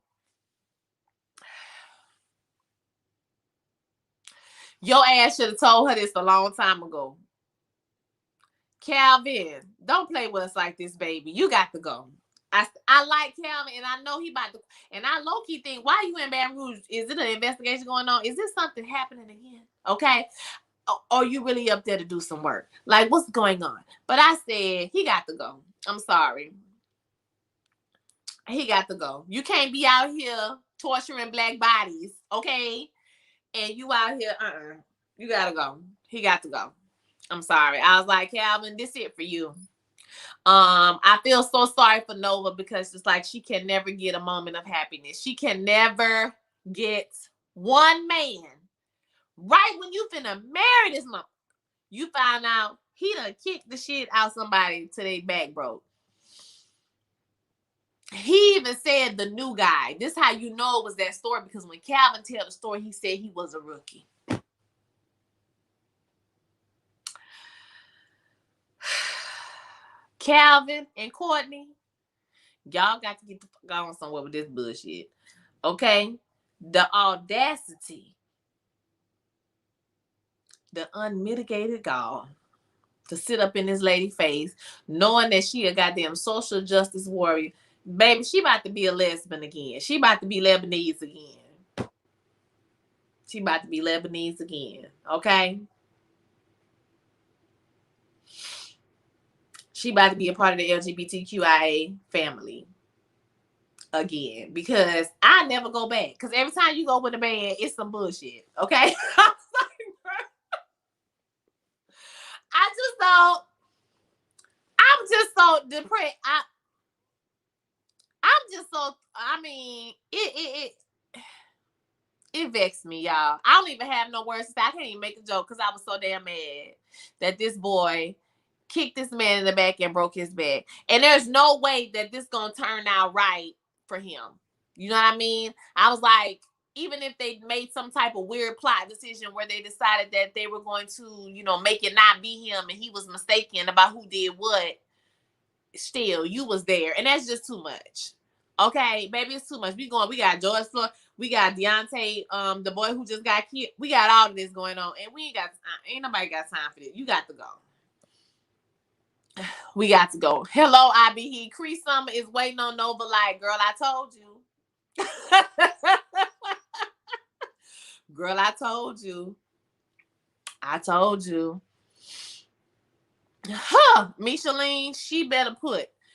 your ass should have told her this a long time ago. Calvin, don't play with us like this, baby. You got to go. I like Calvin, and I know he about to. And I low-key think, why are you in Baton Rouge? Is it an investigation going on? Is this something happening again? Okay. Or you really up there to do some work? Like, what's going on? But I said, he got to go. I'm sorry. He got to go. You can't be out here torturing black bodies, okay? And you out here, you got to go. He got to go. I'm sorry. I was like, Calvin, this it for you. I feel so sorry for Nova because it's like she can never get a moment of happiness. She can never get one man. Right when you finna marry this mother, you find out he done kicked the shit out somebody till they back broke. He even said the new guy. This is how you know it was that story, because when Calvin tell the story, he said he was a rookie. Calvin and Courtney, y'all got to get the fuck on somewhere with this bullshit. Okay? The audacity, the unmitigated gall to sit up in this lady's face, knowing that she a goddamn social justice warrior. Baby, she about to be a lesbian again. She about to be Lebanese again. She about to be Lebanese again. Okay? she about to be a part of the LGBTQIA family again, because I never go back. Because every time you go with a band, it's some bullshit. Okay. I just don't. I'm just so depressed. I'm just so. I mean, it vexed me, y'all. I don't even have no words to say. I can't even make a joke because I was so damn mad that this boy kicked this man in the back and broke his back. And there's no way that this gonna turn out right for him. You know what I mean? I was like, even if they made some type of weird plot decision where they decided that they were going to, make it not be him and he was mistaken about who did what, still, you was there. And that's just too much. Okay, baby, it's too much. We got George Floyd, we got Deontay, the boy who just got killed. We got all of this going on, and ain't nobody got time for this. You got to go. We got to go. Hello, IBE. Cree Summer is waiting on Nova like, girl, I told you. Girl, I told you. I told you. Huh. Micheline, she better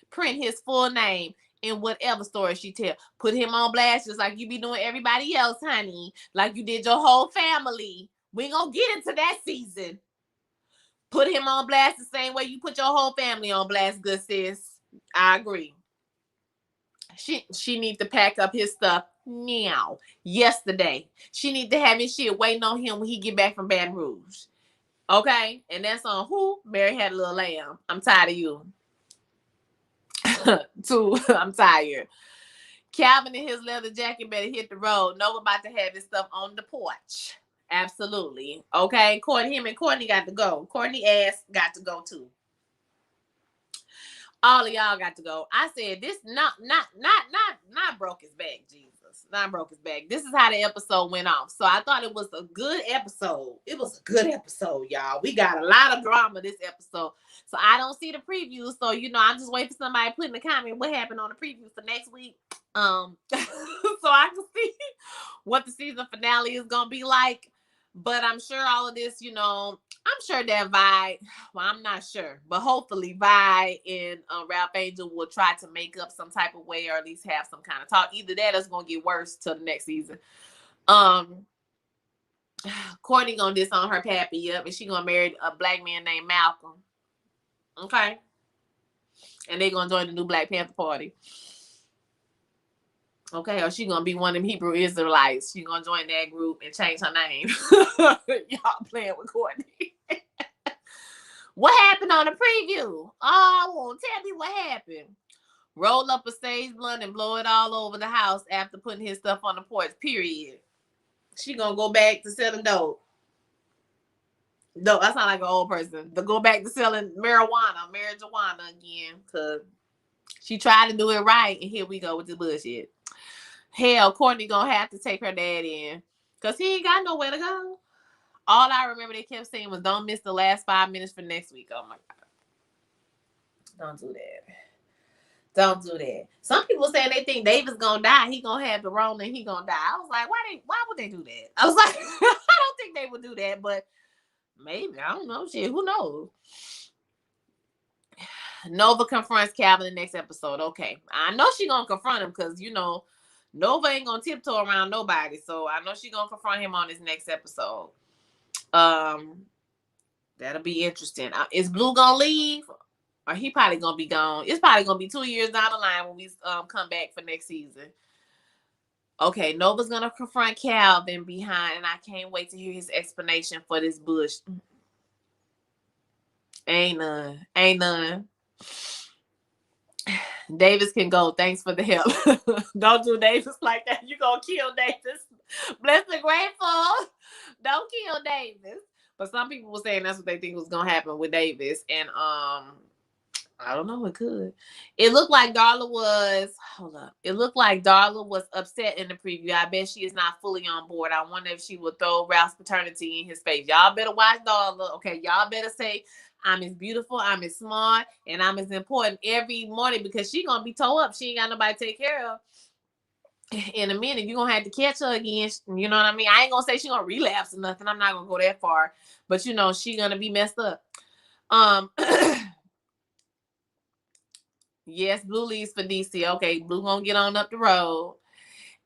print his full name in whatever story she tell. Put him on blast just like you be doing everybody else, honey. Like you did your whole family. We ain't gonna get into that season. Put him on blast the same way you put your whole family on blast, good sis. I agree. She needs to pack up his stuff now. Yesterday. She need to have his shit waiting on him when he get back from Baton Rouge. Okay? And that's on who? Mary Had a Little Lamb. I'm tired of you. Too. I'm tired. Calvin in his leather jacket better hit the road. Nova about to have his stuff on the porch. Absolutely. Okay? Him and Courtney got to go. Courtney ass got to go too. All of y'all got to go. I said this not broke his back, Jesus. Not broke his back. This is how the episode went off. So I thought it was a good episode. It was a good episode, y'all. We got a lot of drama this episode. So I don't see the preview. So I'm just waiting for somebody to put in the comment what happened on the preview for next week. So I can see what the season finale is gonna be like. But I'm sure all of this, I'm sure that Vi, well, I'm not sure, but hopefully Vi and Ralph Angel will try to make up some type of way or at least have some kind of talk. Either that or it's going to get worse till the next season. Courtney going to disown her pappy, yep, and she going to marry a black man named Malcolm. Okay? And they going to join the new Black Panther Party. Okay, or she gonna be one of them Hebrew Israelites. She gonna join that group and change her name. Y'all playing with Courtney. What happened on the preview? Oh, well, tell me what happened. Roll up a sage blunt and blow it all over the house after putting his stuff on the porch, period. She gonna go back to selling dope. Dope, that sound like an old person. To go back to selling marijuana again. Because she tried to do it right, and here we go with the bullshit. Hell, Courtney gonna have to take her dad in because he ain't got nowhere to go. All I remember they kept saying was don't miss the last 5 minutes for next week. Oh my God. Don't do that. Don't do that. Some people saying they think David's gonna die. He gonna have the Rona and he gonna die. I was like, why would they do that? I was like, I don't think they would do that, but maybe. I don't know. Shit, who knows? Nova confronts Calvin in the next episode. Okay. I know she gonna confront him because Nova ain't gonna tiptoe around nobody, so I know she's gonna confront him on this next episode. That'll be interesting. Is Blue gonna leave, or he probably gonna be gone? It's probably gonna be 2 years down the line when we come back for next season. Okay, Nova's gonna confront Calvin behind, and I can't wait to hear his explanation for this bush. Ain't none. Davis can go. Thanks for the help. Don't do Davis like that. You gonna kill Davis. Bless the grateful. Don't kill Davis. But some people were saying that's what they think was gonna happen with Davis. And I don't know, it could. It looked like Darla was upset in the preview. I bet she is not fully on board. I wonder if she will throw Ralph's paternity in his face. Y'all better watch Darla. Okay, y'all better say I'm as beautiful, I'm as smart, and I'm as important every morning because she gonna be towed up. She ain't got nobody to take care of. In a minute, you're gonna have to catch her again. You know what I mean? I ain't gonna say she gonna relapse or nothing. I'm not gonna go that far. But she gonna be messed up. Yes, Blue leaves for DC. Okay, Blue gonna get on up the road.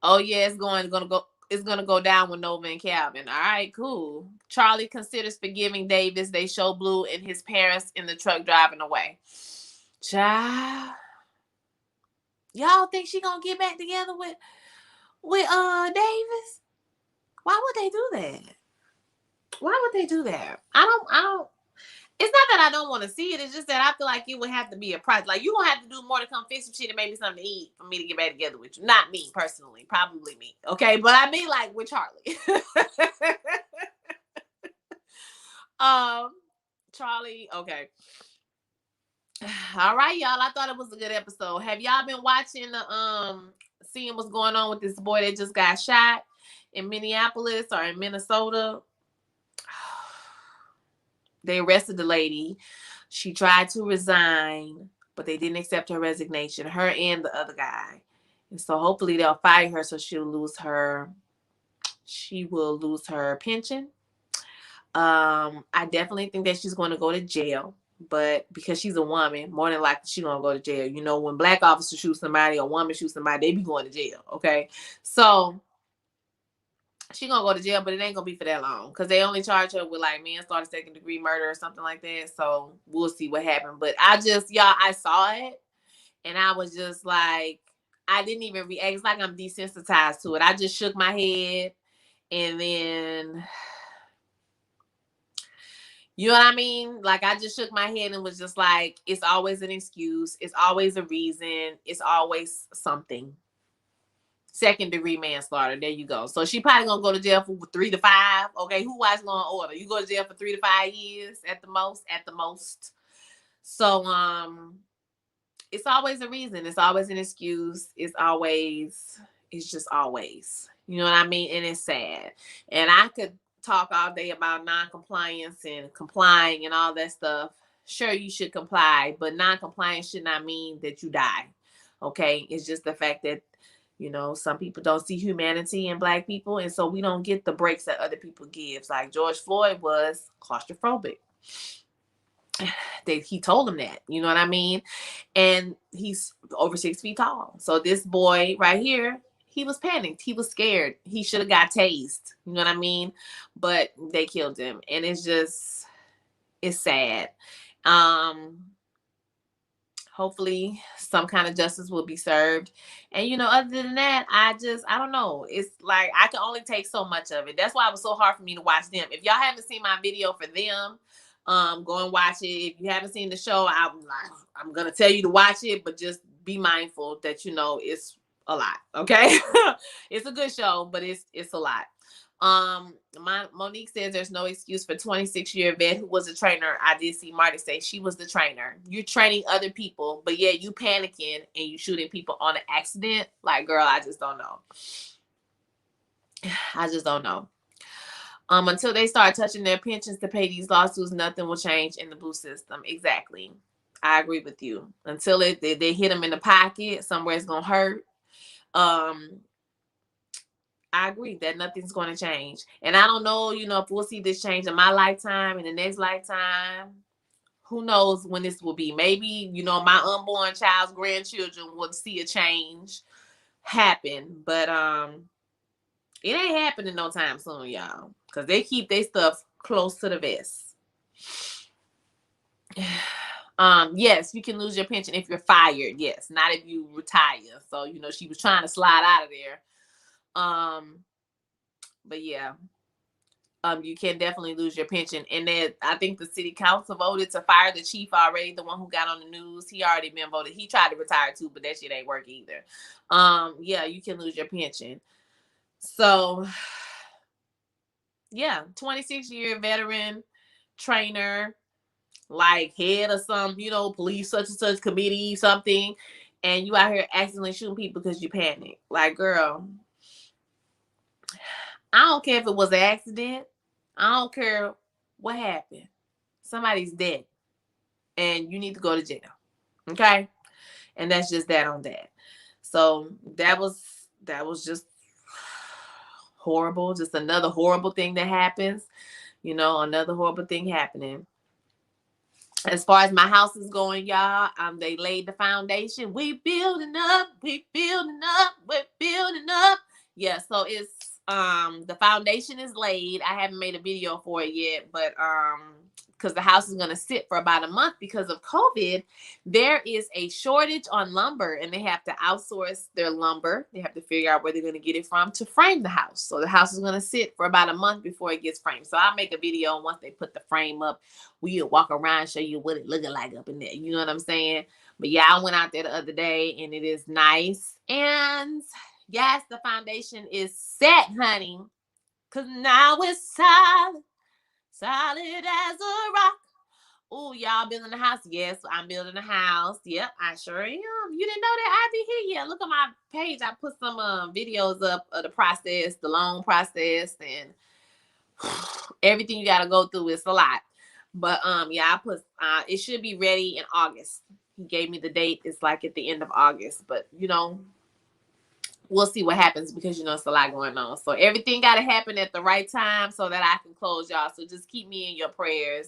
Oh yeah, it's gonna go down with Nova and Calvin. All right, cool. Charlie considers forgiving Davis. They show Blue and his parents in the truck driving away. Child, y'all think she gonna get back together with Davis? Why would they do that? Why would they do that? I don't. It's not that I don't want to see it. It's just that I feel like it would have to be a price. Like, you gonna have to do more to come fix some shit and maybe something to eat for me to get back together with you. Not me personally, probably me. Okay, but I mean like with Charlie. um, Charlie. Okay. All right, y'all. I thought it was a good episode. Have y'all been watching the seeing what's going on with this boy that just got shot in Minneapolis or in Minnesota? They arrested the lady. She tried to resign, but they didn't accept her resignation, her and the other guy. And so hopefully they'll fire her so she will lose her pension. I definitely think that she's going to go to jail, but because she's a woman, more than likely she's going to go to jail. You know, when black officers shoot somebody, a woman shoots somebody, they be going to jail, okay? So she gonna go to jail, but it ain't gonna be for that long because they only charge her with like manslaughter, second degree murder, or something like that. So we'll see what happened. But I saw it and I was just like, I didn't even react. It's like I'm desensitized to it. I just shook my head and then, you know what I mean? Like, I just shook my head and was just like, it's always an excuse. It's always a reason. It's always something. Second degree manslaughter. There you go. So she probably gonna go to jail for 3 to 5. Okay, who watched Law and Order? You go to jail for 3 to 5 years at the most. At the most. So it's always a reason. It's always an excuse. It's just always. You know what I mean? And it's sad. And I could talk all day about non-compliance and complying and all that stuff. Sure, you should comply, but non-compliance should not mean that you die. Okay, it's just the fact that, you know, some people don't see humanity in black people, and so we don't get the breaks that other people give. Like George Floyd was claustrophobic. He told him that, you know what I mean? And he's over 6 feet tall. So this boy right here, he was panicked. He was scared. He should have got tased. You know what I mean? But they killed him. And it's sad. Hopefully some kind of justice will be served. And, you know, other than that, I don't know. It's like, I can only take so much of it. That's why it was so hard for me to watch them. If y'all haven't seen my video for them, go and watch it. If you haven't seen the show, I'm going to tell you to watch it, but just be mindful that, you know, it's a lot. Okay. It's a good show, but it's a lot. Monique says there's no excuse for 26-year vet who was a trainer. I did see Marty say she was the trainer. You're training other people, but yeah, you panicking and you shooting people on an accident. Like, girl, I just don't know. I just don't know. Until they start touching their pensions to pay these lawsuits, nothing will change in the blue system. Exactly. I agree with you. Until they hit them in the pocket, somewhere it's gonna hurt. I agree that nothing's going to change. And I don't know, you know, if we'll see this change in my lifetime, in the next lifetime. Who knows when this will be? Maybe, you know, my unborn child's grandchildren would see a change happen. But it ain't happening no time soon, y'all. Because they keep their stuff close to the vest. Yes, you can lose your pension if you're fired. Yes, not if you retire. So, you know, she was trying to slide out of there. But yeah, you can definitely lose your pension. And then I think the city council voted to fire the chief already, the one who got on the news. He already been voted. He tried to retire too, but that shit ain't work either. Yeah, you can lose your pension. So yeah, 26-year veteran trainer, like head of some, you know, police such and such committee, something, and you out here accidentally shooting people because you panic. Like, girl, I don't care if it was an accident. I don't care what happened. Somebody's dead. And you need to go to jail. Okay? And that's just that on that. So that was just horrible. Just another horrible thing that happens. You know, another horrible thing happening. As far as my house is going, y'all, they laid the foundation. We building up, we building up, we're building up. Yeah, so it's the foundation is laid. I haven't made a video for it yet, but because the house is gonna sit for about a month because of COVID, there is a shortage on lumber, and they have to outsource their lumber. They have to figure out where they're gonna get it from to frame the house. So the house is gonna sit for about a month before it gets framed. So I'll make a video once they put the frame up. We'll walk around, show you what it looking like up in there. You know what I'm saying? But yeah, I went out there the other day and it is nice. And yes, the foundation is set, honey. Cause now it's solid, solid as a rock. Oh, y'all building a house? Yes, I'm building a house. Yep, I sure am. You didn't know that? I be here. Yeah, look at my page. I put some videos up of the process, the loan process, and everything you gotta go through. It's a lot. But yeah, I put it should be ready in August. He gave me the date. It's like at the end of August. But we'll see what happens because it's a lot going on. So everything gotta happen at the right time so that I can close, y'all. So just keep me in your prayers.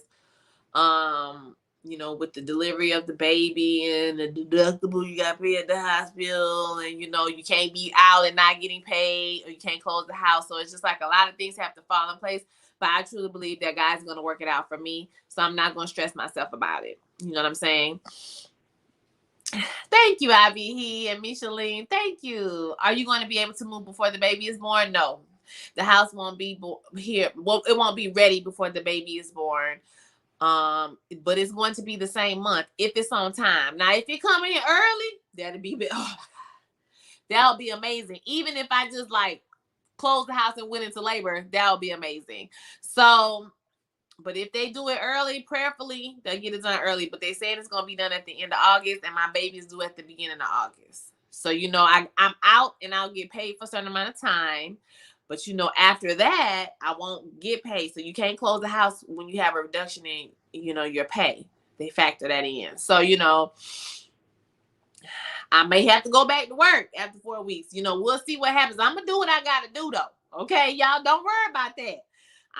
With the delivery of the baby and the deductible you got to pay at the hospital, and you can't be out and not getting paid, or you can't close the house. So it's just like a lot of things have to fall in place. But I truly believe that God's going to work it out for me. So I'm not going to stress myself about it. You know what I'm saying? Thank you, Ivy and Micheline. Thank you. Are you going to be able to move before the baby is born? No. The house won't be here. Well, it won't be ready before the baby is born. But it's going to be the same month if it's on time. Now, if it come in early, that'll be that'll be amazing. Even if I just like closed the house and went into labor, that'll be amazing. So, but if they do it early, prayerfully, they'll get it done early. But they saying it's gonna be done at the end of August, and my baby's due at the beginning of August. So I'm out and I'll get paid for a certain amount of time. But after that, I won't get paid. So you can't close the house when you have a reduction in, your pay. They factor that in. So, I may have to go back to work after 4 weeks. We'll see what happens. I'm going to do what I got to do, though. Okay, y'all, don't worry about that.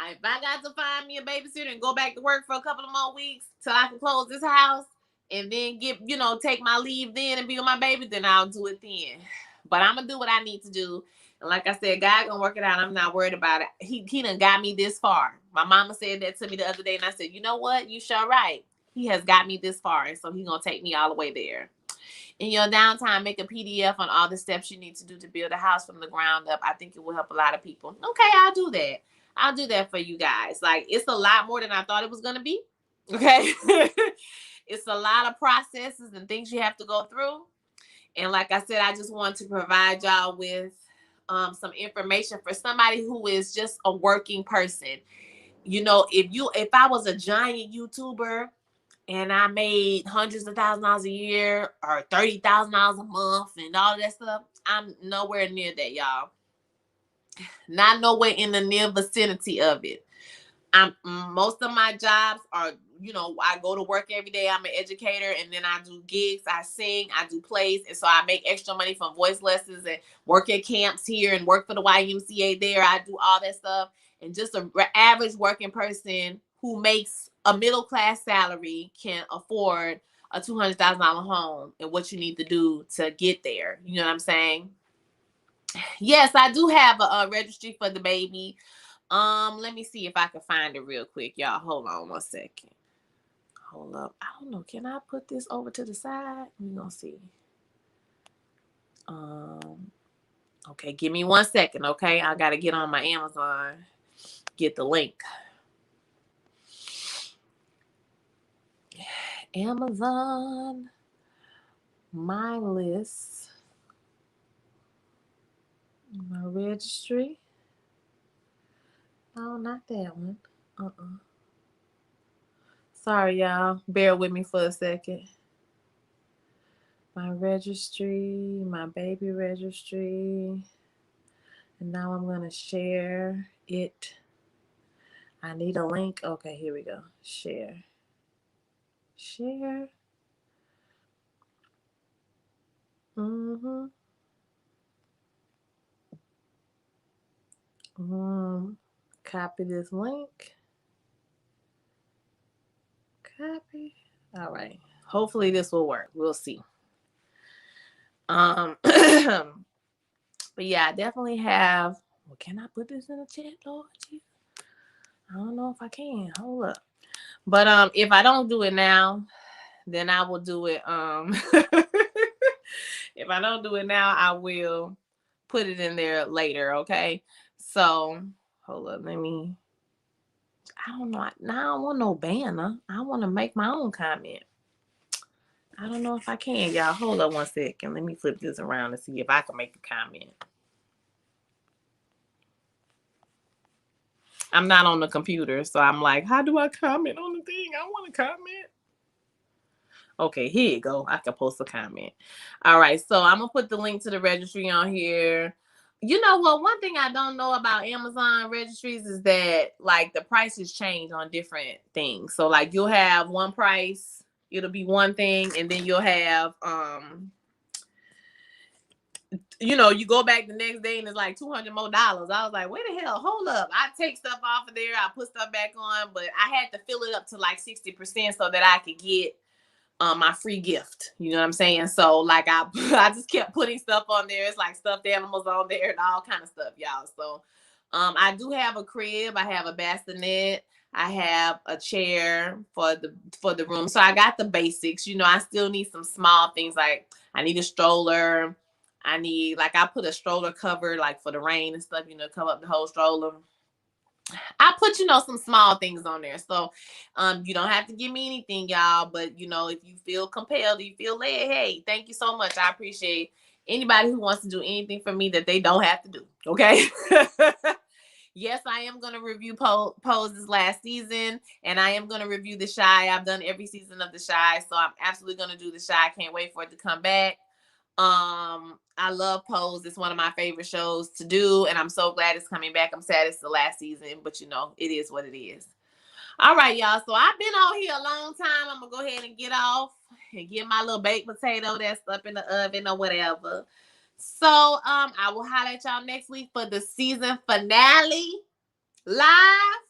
If I got to find me a babysitter and go back to work for a couple of more weeks till I can close this house and then take my leave then and be with my baby, then I'll do it then. But I'm going to do what I need to do. And like I said, God gonna work it out. I'm not worried about it. He done got me this far. My mama said that to me the other day, and I said, you know what? You sure right. He has got me this far, and so he's gonna take me all the way there. In your downtime, make a PDF on all the steps you need to do to build a house from the ground up. I think it will help a lot of people. Okay, I'll do that. I'll do that for you guys. Like, it's a lot more than I thought it was gonna be. Okay. It's a lot of processes and things you have to go through. And like I said, I just want to provide y'all with some information for somebody who is just a working person. If I was a giant YouTuber and I made hundreds of $1,000s a year or $30,000 a month and all of that stuff, I'm nowhere near that, y'all. Not nowhere in the near vicinity of it. Most of my jobs are, I go to work every day. I'm an educator, and then I do gigs, I sing, I do plays, and so I make extra money from voice lessons and work at camps here and work for the YMCA there. I do all that stuff, and just an average working person who makes a middle class salary can afford a $200,000 home and what you need to do to get there. You know what I'm saying? Yes, I do have a registry for the baby. Let me see if I can find it real quick, y'all. Hold on 1 second. Hold up. I don't know. Can I put this over to the side? We're gonna see. Okay, give me 1 second, okay? I gotta get on my Amazon, get the link. Amazon, my list, my registry. No, not that one. Sorry, y'all. Bear with me for a second. My registry, my baby registry. And now I'm going to share it. I need a link. Okay, here we go. Share. Share. Copy this link. Copy. All right. Hopefully this will work. We'll see. But yeah, I definitely have. Well, can I put this in the chat, Lord? I don't know if I can. Hold up. But if I don't do it now, then I will do it. If I don't do it now, I will put it in there later. Okay. So hold up. Let me. I don't know. Now I don't want no banner. I want to make my own comment. I don't know if I can, y'all. Hold up 1 second. Let me flip this around and see if I can make a comment. I'm not on the computer, so I'm like, how do I comment on the thing? I want to comment. Okay, here you go. I can post a comment. All right, so I'm going to put the link to the registry on here. You know what? One thing I don't know about Amazon registries is that, like, the prices change on different things. So, like, you'll have one price, it'll be one thing, and then you'll have, you go back the next day and it's like $200 more. I was like, wait the hell, hold up. I take stuff off of there, I put stuff back on, but I had to fill it up to like 60% so that I could get my free gift. You know what I'm saying? So like I just kept putting stuff on there. It's like stuffed animals on there and all kind of stuff, y'all. So I do have a crib, I have a bassinet, I have a chair for the room. So I got the basics. I still need some small things, like I need a stroller. I need, like, I put a stroller cover, like for the rain and stuff, cover up the whole stroller. I put, some small things on there. So you don't have to give me anything, y'all. But, if you feel compelled, you feel led, hey, thank you so much. I appreciate anybody who wants to do anything for me that they don't have to do. Okay. Yes, I am going to review Pose this last season, and I am going to review The Chi. I've done every season of The Chi, so I'm absolutely going to do The Chi. I can't wait for it to come back. I love Pose. It's one of my favorite shows to do, and I'm so glad it's coming back. I'm sad it's the last season, but it is what it is. All right, y'all. So I've been on here a long time. I'm gonna go ahead and get off and get my little baked potato that's up in the oven or whatever. So I will holler at y'all next week for the season finale, live,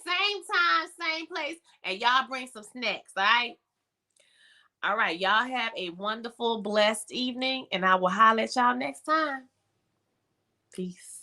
same time, same place, and y'all bring some snacks. All right, y'all have a wonderful, blessed evening, and I will holler at y'all next time. Peace.